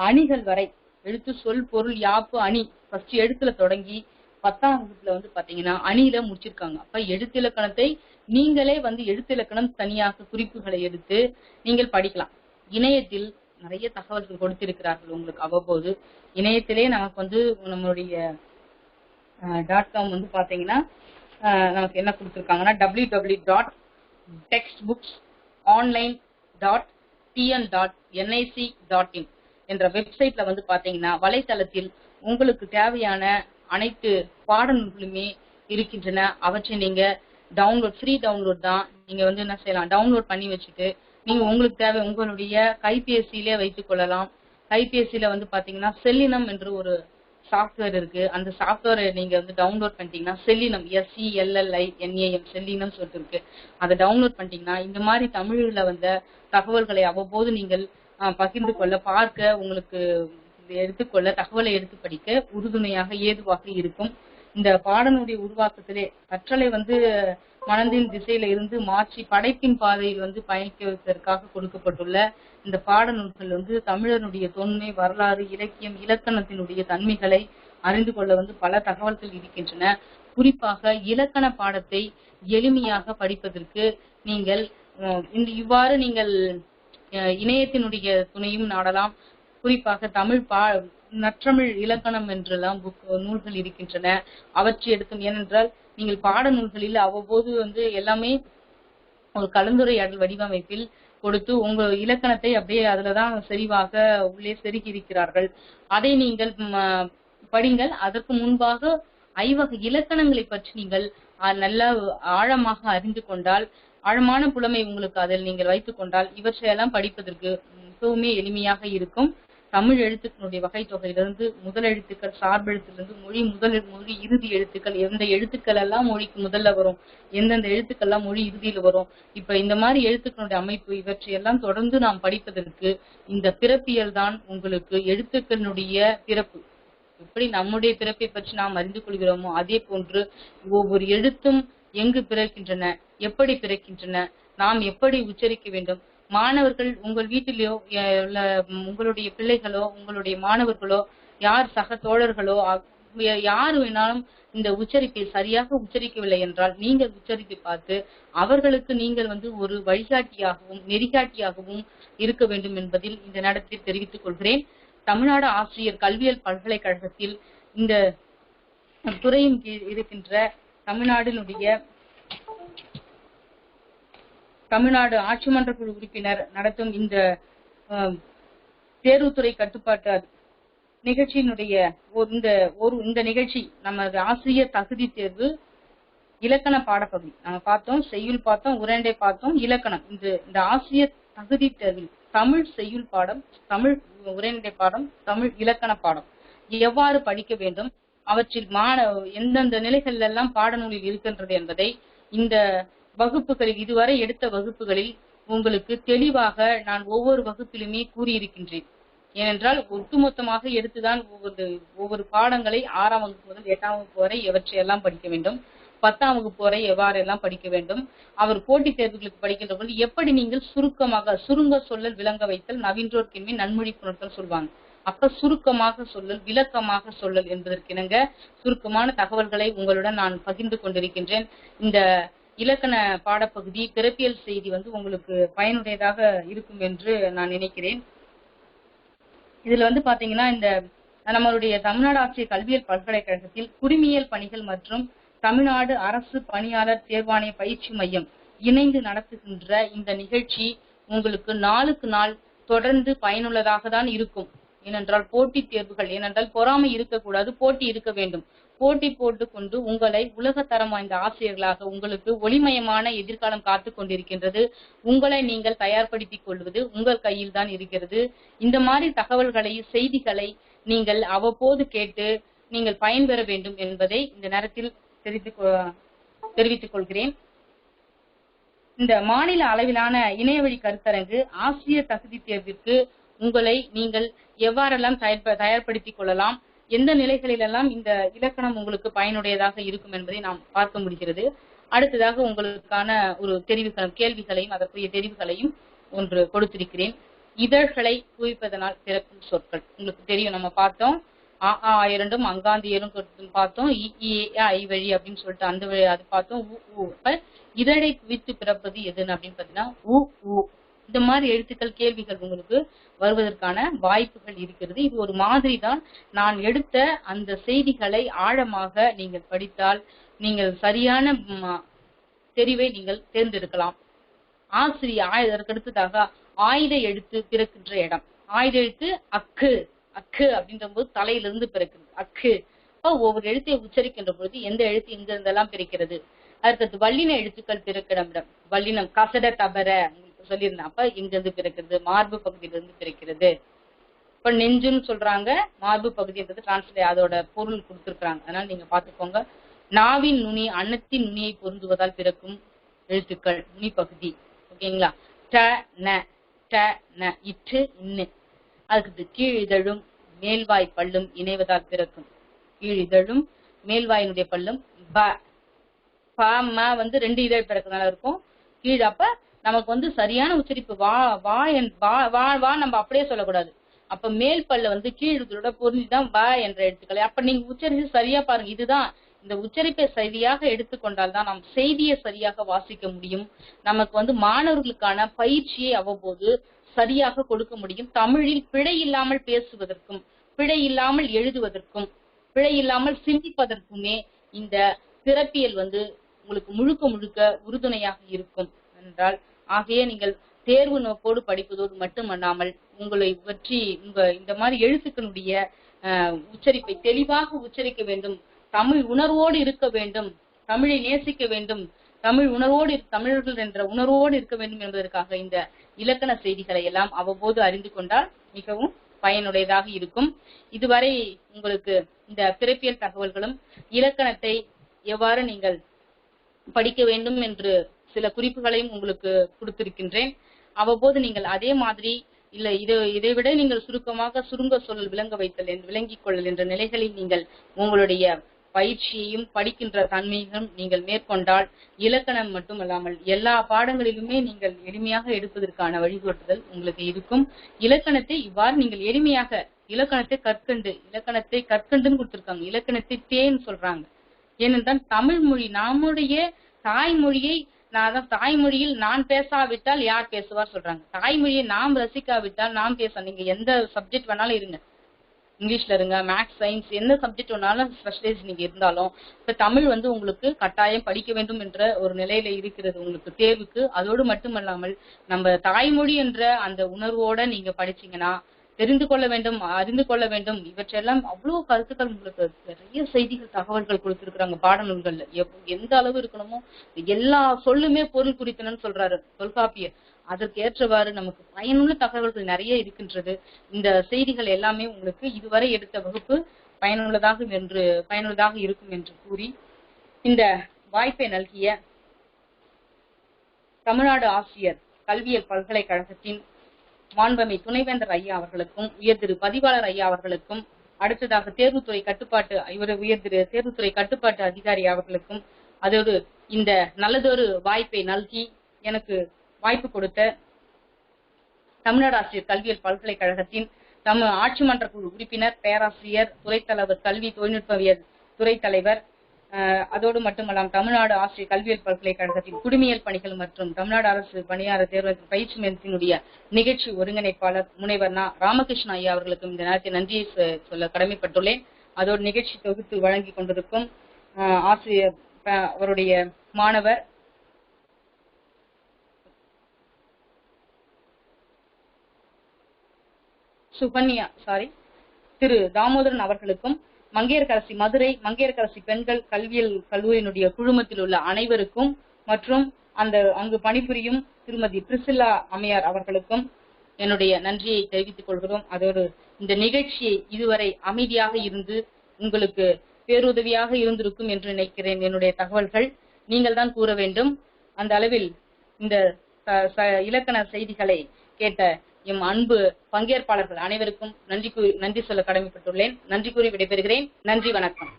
அணிகள் வரை எழுத்து சொல் பொருள் யாப்பு அணி ஃபர்ஸ்ட் எழுத்துல தொடங்கி 10ஆம் வகுப்புல வந்து பாத்தீங்கன்னா அணியில முடிச்சிருக்காங்க. அப்ப எழுத்திலக்கணத்தை நீங்களே வந்து எழுத்திலக்கணம் தனியாக குறிப்புகளை எடுத்து நீங்கள் படிக்கலாம். இணையத்தில் நிறைய தகவல்கள் கொடுத்திருக்கிறார்கள் உங்களுக்கு அவ்வப்போது. இணையத்திலே நமக்கு வந்து நம்மளுடைய .com வந்து பாத்தீங்கன்னா நமக்கு என்ன கொடுத்திருக்காங்கன்னா www.textbooksonline.tn.nic.in என்ற வெப்சைட்ல வந்து பாத்தீங்கன்னா வலைத்தளத்தில் உங்களுக்கு தேவையான அனைத்து பாடநூல்களுமே இருக்கின்றன. அவற்றை நீங்க ஃப்ரீ டவுன்லோட் தான். நீங்க வந்து என்ன செய்யலாம், டவுன்லோட் பண்ணி வச்சுட்டு நீங்க உங்களுக்கு தேவை உங்களுடைய கைபேசியிலே வைத்துக் கொள்ளலாம். கைபேசியில வந்து பாத்தீங்கன்னா செல்லினம் என்று ஒரு சாஃப்ட்வேர் இருக்கு. அந்த சாஃப்ட்வேரை நீங்க வந்து டவுன்லோட் பண்ணிட்டீங்கன்னா செல்லினம் SELLINAM செல்லினம் சொல்லிட்டு இருக்கு. அதை டவுன்லோட் பண்ணிட்டீங்கன்னா இந்த மாதிரி தமிழ்ல வந்த தகவல்களை அவ்வப்போது நீங்கள் பகிர்ந்து கொள்ள, பார்க்க, உங்களுக்கு எடுத்துக்கொள்ள, தகவலை எடுத்து படிக்க உறுதுணையாக ஏதுவாக இருக்கும். இந்த பாடனுடைய உருவாக்கத்திலே கற்றலை வந்து மனதின் திசையில இருந்து மாற்றி படைப்பின் பாதையில் வந்து பயணிப்பதற்காக கொடுக்கப்பட்டுள்ள இந்த பாடநூல்கள் வந்து தமிழனுடைய தொன்மை, வரலாறு, இலக்கியம், இலக்கணத்தினுடைய தன்மைகளை அறிந்து கொள்ள வந்து பல தகவல்கள் இருக்கின்றன. குறிப்பாக இலக்கண பாடத்தை எளிமையாக படிப்பதற்கு நீங்கள் இவ்வாறு நீங்கள் இணையத்தினுடைய துணையும் நாடலாம். குறிப்பாக நற்றமிழ் இலக்கணம் என்றெல்லாம் நூல்கள் இருக்கின்றன. அவற்றை எடுக்கும். ஏனென்றால் நீங்கள் பாடநூல்களில் அவ்வப்போது வந்து எல்லாமே ஒரு கலந்துரையாடல் வடிவமைப்பில் கொடுத்து உங்க இலக்கணத்தை அப்படியே அதுலதான் செறிவாக உள்ளே செருகி இருக்கிறார்கள். அதை நீங்கள் படிங்கள். அதற்கு முன்பாக ஐவகை இலக்கணங்களை பற்றி நீங்கள் நல்லா ஆழமாக அறிந்து கொண்டால், ஆழமான புலமை உங்களுக்கு அதில் நீங்கள் வைத்துக் கொண்டால் இவற்றையெல்லாம் படிப்பதற்கு மிகவுமே எளிமையாக இருக்கும். தமிழ் எழுத்துக்களுடைய வகை தொகையிலிருந்து முதல் எழுத்துக்கள், சார்பெழுத்திலிருந்து மொழி இறுதி எழுத்துக்கள், எந்த எழுத்துக்கள் எல்லாம் மொழிக்கு முதல்ல வரும், எந்தெந்த எழுத்துக்கள் எல்லாம் மொழி இறுதியில வரும், இப்ப இந்த மாதிரி எழுத்துக்களுடைய அமைப்பு, இவற்றையெல்லாம் தொடர்ந்து நாம் படிப்பதற்கு இந்த பிறப்பியல் தான் உங்களுக்கு எழுத்துக்களுடைய பிறப்பு. எப்படி நம்முடைய பிறப்பை பற்றி நாம் அறிந்து கொள்கிறோமோ அதே போன்று ஒவ்வொரு எழுத்தும் எங்கு பிறக்கின்றன, எப்படி பிறக்கின்றன, நாம் எப்படி உச்சரிக்க வேண்டும். மாணவர்கள் உங்கள் வீட்டிலோ உங்களுடைய பிள்ளைகளோ உங்களுடைய மாணவர்களோ யார் சக தோழர்களோ யார் வேணாலும் இந்த உச்சரிப்பை சரியாக உச்சரிக்கவில்லை என்றால் நீங்கள் உச்சரித்து பார்த்து அவர்களுக்கு நீங்கள் வந்து ஒரு வழிகாட்டியாகவும் நெறிகாட்டியாகவும் இருக்க வேண்டும் என்பதில் இந்த நேரத்தில் தெரிவித்துக் கொள்கிறேன். தமிழ்நாடு ஆசிரியர் கல்வியியல் பல்கலைக்கழகத்தில் இந்த துறையின் கீழ் இருக்கின்ற தமிழ்நாடு ஆட்சி மன்ற குழு உறுப்பினர் நடத்தும் இந்த தேர்வுத்துறை கட்டுப்பாட்டு நிகழ்ச்சியினுடைய இந்த நிகழ்ச்சி நமது ஆசிரியர் தகுதி தேர்வு இலக்கண பாடப்பகுதி நம்ம பார்த்தோம், செய்யுள் பார்த்தோம், உரைநடை பார்த்தோம், இலக்கணம். இந்த ஆசிரியர் தகுதி தேர்வில் தமிழ் செய்யுள் பாடம், தமிழ் உரைநடை பாடம், தமிழ் இலக்கண பாடம் எவ்வாறு படிக்க வேண்டும், அவற்றில் எந்தெந்த நிலைகள் எல்லாம் பாடநூலில் இருக்கின்றது என்பதை இந்த வகுப்புகளில் இதுவரை எடுத்த வகுப்புகளில் உங்களுக்கு தெளிவாக நான் ஒவ்வொரு வகுப்பிலுமே கூறியிருக்கின்றேன். ஏனென்றால் ஒட்டுமொத்தமாக எடுத்துதான் ஒவ்வொரு பாடங்களை 6ஆம் வகுப்பு முதல் 8ஆம் வகுப்பு வரை எவற்றையெல்லாம் படிக்க வேண்டும், 10ஆம் வகுப்பு வரை எவ்வாறெல்லாம் படிக்க வேண்டும், அவர் போட்டித் தேர்வுகளுக்கு படிக்கின்ற போது எப்படி நீங்கள் சுருங்க சொல்லல் விளங்க வைத்தல் நவீன்றோர்க்கின்மை நன்மொழி புணர்த்தல் சொல்வாங்க. அப்ப சுருக்கமாக சொல்லல், விளக்கமாக சொல்லல் என்பதற்கிணங்க சுருக்கமான தகவல்களை உங்களுடன் நான் பகிர்ந்து கொண்டிருக்கின்றேன். இந்த இலக்கண பாடப்பகுதி பிறப்பியல் செய்தி வந்து உங்களுக்கு பயனுடையதாக இருக்கும் என்று நான் நினைக்கிறேன். இதுல வந்து பாத்தீங்கன்னா இந்த நம்மளுடைய தமிழ்நாடு ஆசிரியர் கல்வியியல் பல்கலைக்கழகத்தில் குடிமையியல் பணிகள் மற்றும் தமிழ்நாடு அரசு பணியாளர் தேர்வாணைய பயிற்சி மையம் இணைந்து நடத்துகின்ற இந்த நிகழ்ச்சி உங்களுக்கு நாளுக்கு நாள் தொடர்ந்து பயனுள்ளதாக தான் இருக்கும். ஏனென்றால் போட்டித் தேர்வுகள், ஏனென்றால் பொறாமை இருக்கக்கூடாது, போட்டி இருக்க வேண்டும். போட்டி போட்டுக்கொண்டு உங்களை உலகத்தரம் வாய்ந்த ஆசிரியர்களாக உங்களுக்கு ஒளிமயமான எதிர்காலம் காத்து கொண்டிருக்கின்றது. உங்களை நீங்கள் தயார்படுத்திக் கொள்வது உங்கள் கையில் தான் இருக்கிறது. இந்த மாதிரி தகவல்களை, செய்திகளை நீங்கள் அவ்வப்போது கேட்டு நீங்கள் பயன்பெற வேண்டும் என்பதை இந்த நேரத்தில் தெரிவித்துக் கொள்கிறேன். இந்த மாநில அளவிலான இணையவழி கருத்தரங்கு ஆசிரியர் தகுதி தேர்விற்கு உங்களை நீங்கள் எவ்வாறெல்லாம் தயார்படுத்திக் கொள்ளலாம், எந்த நிலைகளிலெல்லாம் இந்த இலக்கணம் உங்களுக்கு பயனுடையதாக இருக்கும் என்பதை நாம் பார்க்க முடிகிறது. அடுத்ததாக உங்களுக்கான ஒரு கேள்விகளையும் அதற்குரிய தெரிவுகளையும் ஒன்று கொடுத்திருக்கிறேன். இதழ்களை குவிப்பதனால் பிறக்கும் சொற்கள் உங்களுக்கு தெரியும். நம்ம பார்த்தோம் இரண்டும் அங்காந்தியரும் பார்த்தோம், ஐ வழி அப்படின்னு சொல்லிட்டு அந்த வழி அது பார்த்தோம். இதழை குவித்து பிறப்பது எதுன்னு அப்படின்னு பாத்தீங்கன்னா இந்த மாதிரி எழுத்துக்கள் கேள்விகள் உங்களுக்கு வருவதற்கான வாய்ப்புகள் இருக்கிறது. இது ஒரு மாதிரி தான். நான் எடுத்த அந்த செய்திகளை ஆழமாக நீங்கள் படித்தால் நீங்கள் சரியான தெரிவை நீங்கள் தேர்ந்தெடுக்கலாம். அதற்கடுத்ததாக ஆயுத எழுத்து பிறக்கின்ற இடம். ஆயுத எழுத்து அக்கு அப்படின்ற போது தலையிலிருந்து பிறக்கிறது அக்கு. ஒவ்வொரு எழுத்தை உச்சரிக்கின்ற பொழுது எந்த எழுத்து இங்க இருந்தெல்லாம் பிறக்கிறது. அதற்கு வல்லின எழுத்துக்கள் பிறக்கிற இடம். வல்லினம் கசட தபர சொல்லியிருந்தேன். அப்ப இங்கிருந்து பிறக்கிறது, மார்பு பகுதியிலிருந்து பிறக்கிறது. இப்ப நெஞ்சுன்னு சொல்றாங்க, மார்பு பகுதின்றது டிரான்ஸ்லேட் அதோட பொருள் கொடுத்திருக்காங்க, அதனால நீங்க பாத்துக்கோங்க. நாவின் நுனி அன்னத்தின் நுனியை பொருந்துவதால் பிறக்கும் எழுத்துக்கள் நுனி பகுதி. ஓகேங்களா? இட்டு இன்னு. அதுக்கு கீழ் இதழும் மேல்வாய் பல்லும் இணைவதால் பிறக்கும் கீழ் இதழும் மேல்வாயினுடைய பல்லும் ம வந்து 2 இதழ் பிறக்கிறதுனால இருக்கும் கீழ். அப்ப நமக்கு வந்து சரியான உச்சரிப்பு வா வா வா வா நம்ம அப்படியே சொல்லக்கூடாது. அப்ப மேல் பல்ல வந்து கீழோட பொருந்திதான் வ என்ற எழுத்துக்களை அப்ப நீங்க உச்சரிச்சு சரியா பாருங்க. இதுதான் இந்த உச்சரிப்பை சரியாக எடுத்துக்கொண்டால் தான் நாம் செய்தியை சரியாக வாசிக்க முடியும். நமக்கு வந்து மாணவர்களுக்கான பயிற்சியை அவ்வப்போது சரியாக கொடுக்க முடியும். தமிழில் பிழை இல்லாமல் பேசுவதற்கும் பிழை இல்லாமல் எழுதுவதற்கும் பிழை இல்லாமல் சிந்திப்பதற்குமே இந்த சிறப்பியல் வந்து உங்களுக்கு முழுக்க முழுக்க உறுதுணையாக இருக்கும் என்றால், ஆகையே நீங்கள் தேர்வு நோக்கோடு படிப்பதோடு மட்டுமல்லாமல் உங்களை பற்றி இந்த மாதிரி எழுத்துக்களுடைய உச்சரிப்பை தெளிவாக உச்சரிக்க வேண்டும், தமிழ் உணர்வோடு இருக்க வேண்டும், தமிழை நேசிக்க வேண்டும், தமிழ் உணர்வோடு தமிழர்கள் என்ற உணர்வோடு இருக்க வேண்டும் என்பதற்காக இந்த இலக்கண செய்திகளை எல்லாம் அவ்வப்போது அறிந்து கொண்டால் மிகவும் பயனுடையதாக இருக்கும். இதுவரை உங்களுக்கு இந்த பிறப்பியல் தகவல்களும் இலக்கணத்தை எவ்வாறு நீங்கள் படிக்க வேண்டும் என்று சில குறிப்புகளையும் உங்களுக்கு கொடுத்திருக்கின்றேன். அவ்வப்போது நீங்கள் அதே மாதிரி இல்ல இதை விட நீங்கள் சுருங்க சொல் விளங்க வைத்தல் விளங்கிக் கொள்ளல் என்ற நிலைகளில் நீங்கள் உங்களுடைய பயிற்சியையும் படிக்கின்ற தன்மையும் நீங்கள் மேற்கொண்டால் இலக்கணம் மட்டுமல்லாமல் எல்லா பாடங்களிலுமே நீங்கள் எளிமையாக எடுப்பதற்கான வழிகாட்டுதல் உங்களுக்கு இருக்கும். இலக்கணத்தை இவ்வாறு நீங்கள் எளிமையாக இலக்கணத்தை கற்கண்டுன்னு கொடுத்திருக்காங்க. இலக்கணத்தை தேன்னு சொல்றாங்க. ஏனென்றால் தமிழ் மொழி நம்முடைய தாய்மொழியை தாய்மொழியில் நான் பேசாவிட்டால் யார் பேசுவார் சொல்றாங்க. தாய்மொழியை நாம் ரசிக்காவிட்டால் நாம் பேச. நீங்க எந்த சப்ஜெக்ட் வேணாலும் இருங்க, இங்கிலீஷ்ல இருங்க, மேக்ஸ் சயின்ஸ் எந்த சப்ஜெக்ட் வேணாலும் ஸ்பெஷலைஸ் நீங்க இருந்தாலும் இப்ப தமிழ் வந்து உங்களுக்கு கட்டாயம் படிக்க வேண்டும் என்ற ஒரு நிலையில இருக்கிறது உங்களுக்கு தேர்வுக்கு. அதோடு மட்டுமல்லாமல் நம்ம தாய்மொழி என்ற அந்த உணர்வோட நீங்க படிச்சீங்கன்னா தெரிந்து கொள்ள வேண்டும், அறிந்து கொள்ள வேண்டும், இவற்றெல்லாம் அவ்வளவு கருத்துக்கள் உங்களுக்கு நிறைய செய்திகள் தகவல்கள் கொடுத்திருக்கிறாங்க பாடநூல்கள்ல. எந்த அளவு இருக்கணுமோ எல்லா சொல்லுமே பொருள் குறித்தனன்னு சொல்றாரு தொல்காப்பியர். அதற்கு ஏற்றவாறு நமக்கு பயனுள்ள தகவல்கள் நிறைய இருக்கின்றது. இந்த செய்திகள் எல்லாமே உங்களுக்கு இதுவரை எடுத்த வகுப்பு பயனுள்ளதாக இருக்கும் என்று கூறி இந்த வாய்ப்பை நல்கிய தமிழ்நாடு ஆசிரியர் கல்வியியல் பல்கலைக்கழகத்தின் மாண்பமை துணைவேந்தர் ஐயா அவர்களுக்கும் உயர் திரு பதிவாளர் ஐயா அவர்களுக்கும் அடுத்ததாக தேர்வுத்துறை கட்டுப்பாட்டு அதிகாரி அவர்களுக்கும் அதோடு இந்த நல்லதொரு வாய்ப்பை நல்கி எனக்கு வாய்ப்பு கொடுத்த தமிழ்நாடு ஆசிரியர் கல்வியியல் பல்கலைக்கழகத்தின் ஆட்சி மன்ற குழு உறுப்பினர், பேராசிரியர், துறைத்தலைவர், கல்வி தொழில்நுட்பவியல் துறை தலைவர், அதோடு மட்டுமல்லாம் தமிழ்நாடு ஆசிரியர் கல்வியியல் பல்கலைக்கழகத்தின் குடிமையியல் பணிகள் மற்றும் தமிழ்நாடு அரசு பணியாளர் தேர்வு பயிற்சி மையத்தினுடைய நிகழ்ச்சி ஒருங்கிணைப்பாளர் முனைவர் ராமகிருஷ்ண ஐயா அவர்களுக்கும் இந்த நேரத்தில் நன்றியை சொல்ல கடமைப்பட்டுள்ளேன். அதோடு நிகழ்ச்சி தொகுத்து வழங்கி கொண்டிருக்கும் ஆசிரியர் அவருடைய மாணவர் திரு தாமோதரன் அவர்களுக்கும் மதுரை மங்கையர்கரசி பெண்கள் கல்வியியல் கல்லூரியினுடைய குழுமத்தில் உள்ள அனைவருக்கும் மற்றும் அங்கு பணிபுரியும் திருமதி பிரிசில்லா அம்மையார் அவர்களுக்கும் என்னுடைய நன்றியை தெரிவித்துக் கொள்கிறோம். அதோடு இந்த நிகழ்ச்சியை இதுவரை அமைதியாக இருந்து உங்களுக்கு பேருதவியாக இருந்திருக்கும் என்று நினைக்கிறேன். என்னுடைய தகவல்கள் நீங்கள் தான் கூற வேண்டும். அந்த அளவில் இந்த இலக்கண செய்திகளை கேட்ட எம் அன்பு பங்கேற்பாளர்கள் அனைவருக்கும் நன்றி சொல்ல கடமைப்பட்டுள்ளேன். நன்றி கூறி விடைபெறுகிறேன். நன்றி, வணக்கம்.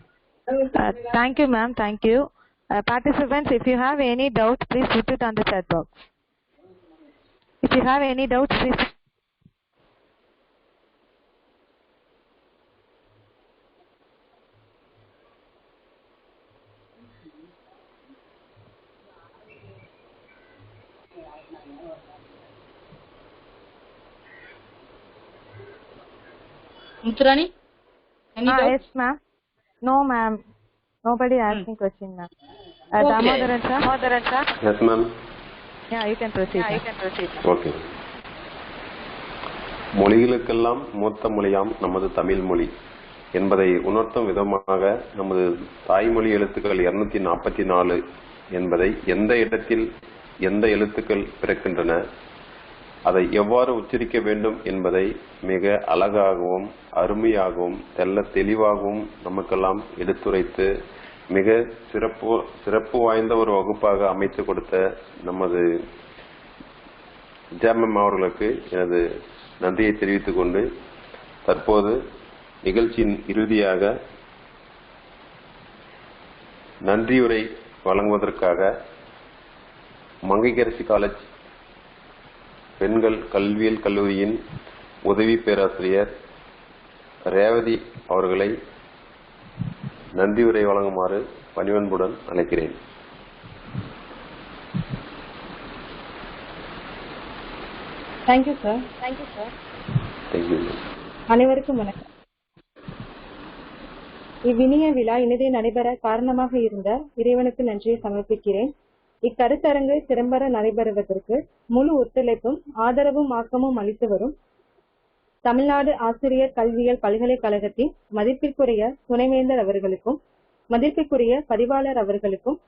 Thank you, ma'am. Thank you. Participants, if you have any doubts, please put it on the chat box. If you have any doubts, please. Muthurani? Yes, ma'am. No, ma'am. Nobody asking question, ma'am. Damodaran sir. Yes, ma'am. Yeah, you can proceed. Okay. மொழிகளுக்கெல்லாம் மூத்த மொழியாம் நமது தமிழ் மொழி என்பதை உணர்த்தும் விதமாக நமது தாய்மொழி எழுத்துக்கள் 244 என்பதை எந்த இடத்தில் எந்த எழுத்துக்கள் பிறக்கின்றன, அதை எவ்வாறு உச்சரிக்க வேண்டும் என்பதை மிக அழகாகவும் அருமையாகவும் தெளிவாகவும் நமக்கெல்லாம் எடுத்துரைத்து மிக சிறப்பு வாய்ந்த ஒரு வகுப்பாக அமைத்து கொடுத்த நமது ஜாமம் அவர்களுக்கு எனது நன்றியை தெரிவித்துக் கொண்டு தற்போது நிகழ்ச்சியின் இறுதியாக நன்றியுரை வழங்குவதற்காக மங்கையர்கரசி காலேஜ் பெண்கள் கல்வியியல் கல்லூரியின் உதவி பேராசிரியர் ரேவதி அவர்களை நன்றி உரை வழங்குமாறு பணிவன்புடன் அழைக்கிறேன். Thank you sir. தேங்க்யூ. அனைவருக்கும் வணக்கம். இவ்வினிய விழா இனிதே நடைபெற காரணமாக இருந்த இறைவனுக்கு நன்றியை சமர்ப்பிக்கிறேன். இக்கருத்தரங்கு திறம்பட நடைபெறுவதற்கு முழு ஒத்துழைப்பும் ஆதரவும் ஆக்கமும் அளித்து வரும் தமிழ்நாடு ஆசிரியர் கல்வியியல் பல்கலைக்கழகத்தின் மதிப்பிற்குரிய துணைவேந்தர் அவர்களுக்கும் மதிப்பிற்குரிய பதிவாளர் அவர்களுக்கும்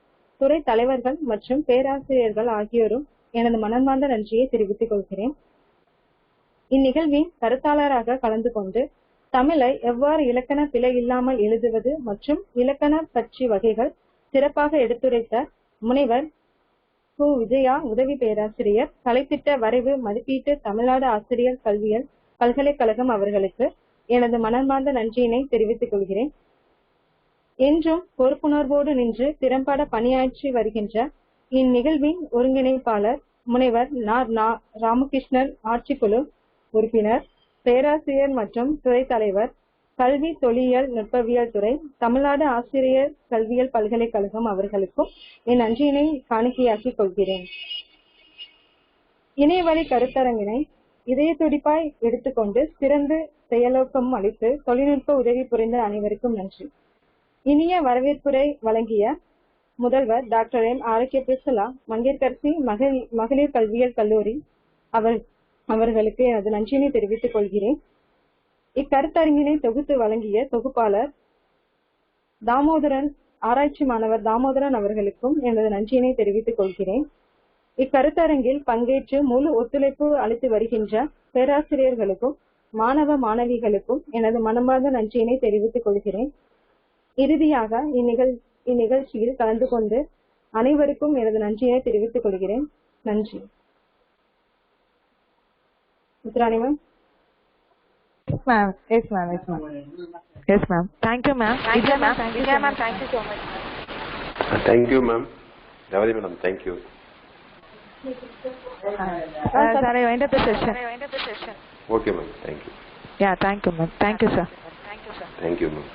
துறை தலைவர்கள் மற்றும் பேராசிரியர்கள் ஆகியோரும் எனது மனமார்ந்த நன்றியை தெரிவித்துக் கொள்கிறேன். இந்நிகழ்வின் கருத்தாளராக கலந்து கொண்டு தமிழை எவ்வாறு இலக்கண பிழை இல்லாமல் எழுதுவது மற்றும் இலக்கண பற்றி வகைகள் சிறப்பாக எடுத்துரைத்த முனைவர் கு. விஜயா உதவி பேராசிரியர் கலைத்திட்ட வரைவு மதிப்பீட்டு தமிழ்நாடு ஆசிரியர் கல்வியியல் பல்கலைக்கழகம் அவர்களுக்கு எனது மனமார்ந்த நன்றியினை தெரிவித்துக் கொள்கிறேன். என்றும் பொறுப்புணர்வோடு நின்று திறம்பட பணியாற்றி வருகின்ற இந்நிகழ்வின் ஒருங்கிணைப்பாளர் முனைவர் ராமகிருஷ்ணன், ஆட்சிக்குழு உறுப்பினர், பேராசிரியர் மற்றும் துறை தலைவர், கல்வி தொல்லியல் நுட்பவியல் துறை, தமிழ்நாடு ஆசிரியர் கல்வியியல் பல்கலைக்கழகம் அவர்களுக்கும் என் நன்றியினை காணிக்கையாக்கிக் கொள்கிறேன். இணையவழி கருத்தரங்கினை இதய துடிப்பாய் எடுத்துக்கொண்டு சிறந்து செயலோக்கம் அளித்து தொழில்நுட்ப உதவி புரிந்த அனைவருக்கும் நன்றி. இனிய வரவேற்புரை வழங்கிய முதல்வர் டாக்டர் எம். ஆரோக்கிய பிரிசலா, மங்கையர்கரசி மகளிர் கல்வியியல் கல்லூரி அவர்களுக்கு எனது நன்றியினை தெரிவித்துக் கொள்கிறேன். இக்கருத்தரங்கினை தொகுத்து வழங்கிய தொகுப்பாளர் தாமோதரன், ஆராய்ச்சி மாணவர் தாமோதரன் அவர்களுக்கும் எனது நன்றியினை தெரிவித்துக் கொள்கிறேன். இக்கருத்தரங்கில் பங்கேற்று முழு ஒத்துழைப்பு அளித்து வருகின்ற பேராசிரியர்களுக்கும் மாணவ மாணவிகளுக்கும் எனது மனமார்ந்த நன்றியினை தெரிவித்துக் கொள்கிறேன். இறுதியாக இந்நிகழ்ச்சியில் கலந்து கொண்டு அனைவருக்கும் எனது நன்றியினை தெரிவித்துக் கொள்கிறேன். நன்றி. Utrani ma'am. Yes ma'am. Thank you ma'am. Thank you ma'am. Thank you so much. Thank you ma'am. Ravadi madam, thank you. Sir, I wind up the session. Okay ma'am, thank you. Yeah, thank you ma'am. Thank you sir. Thank you ma'am.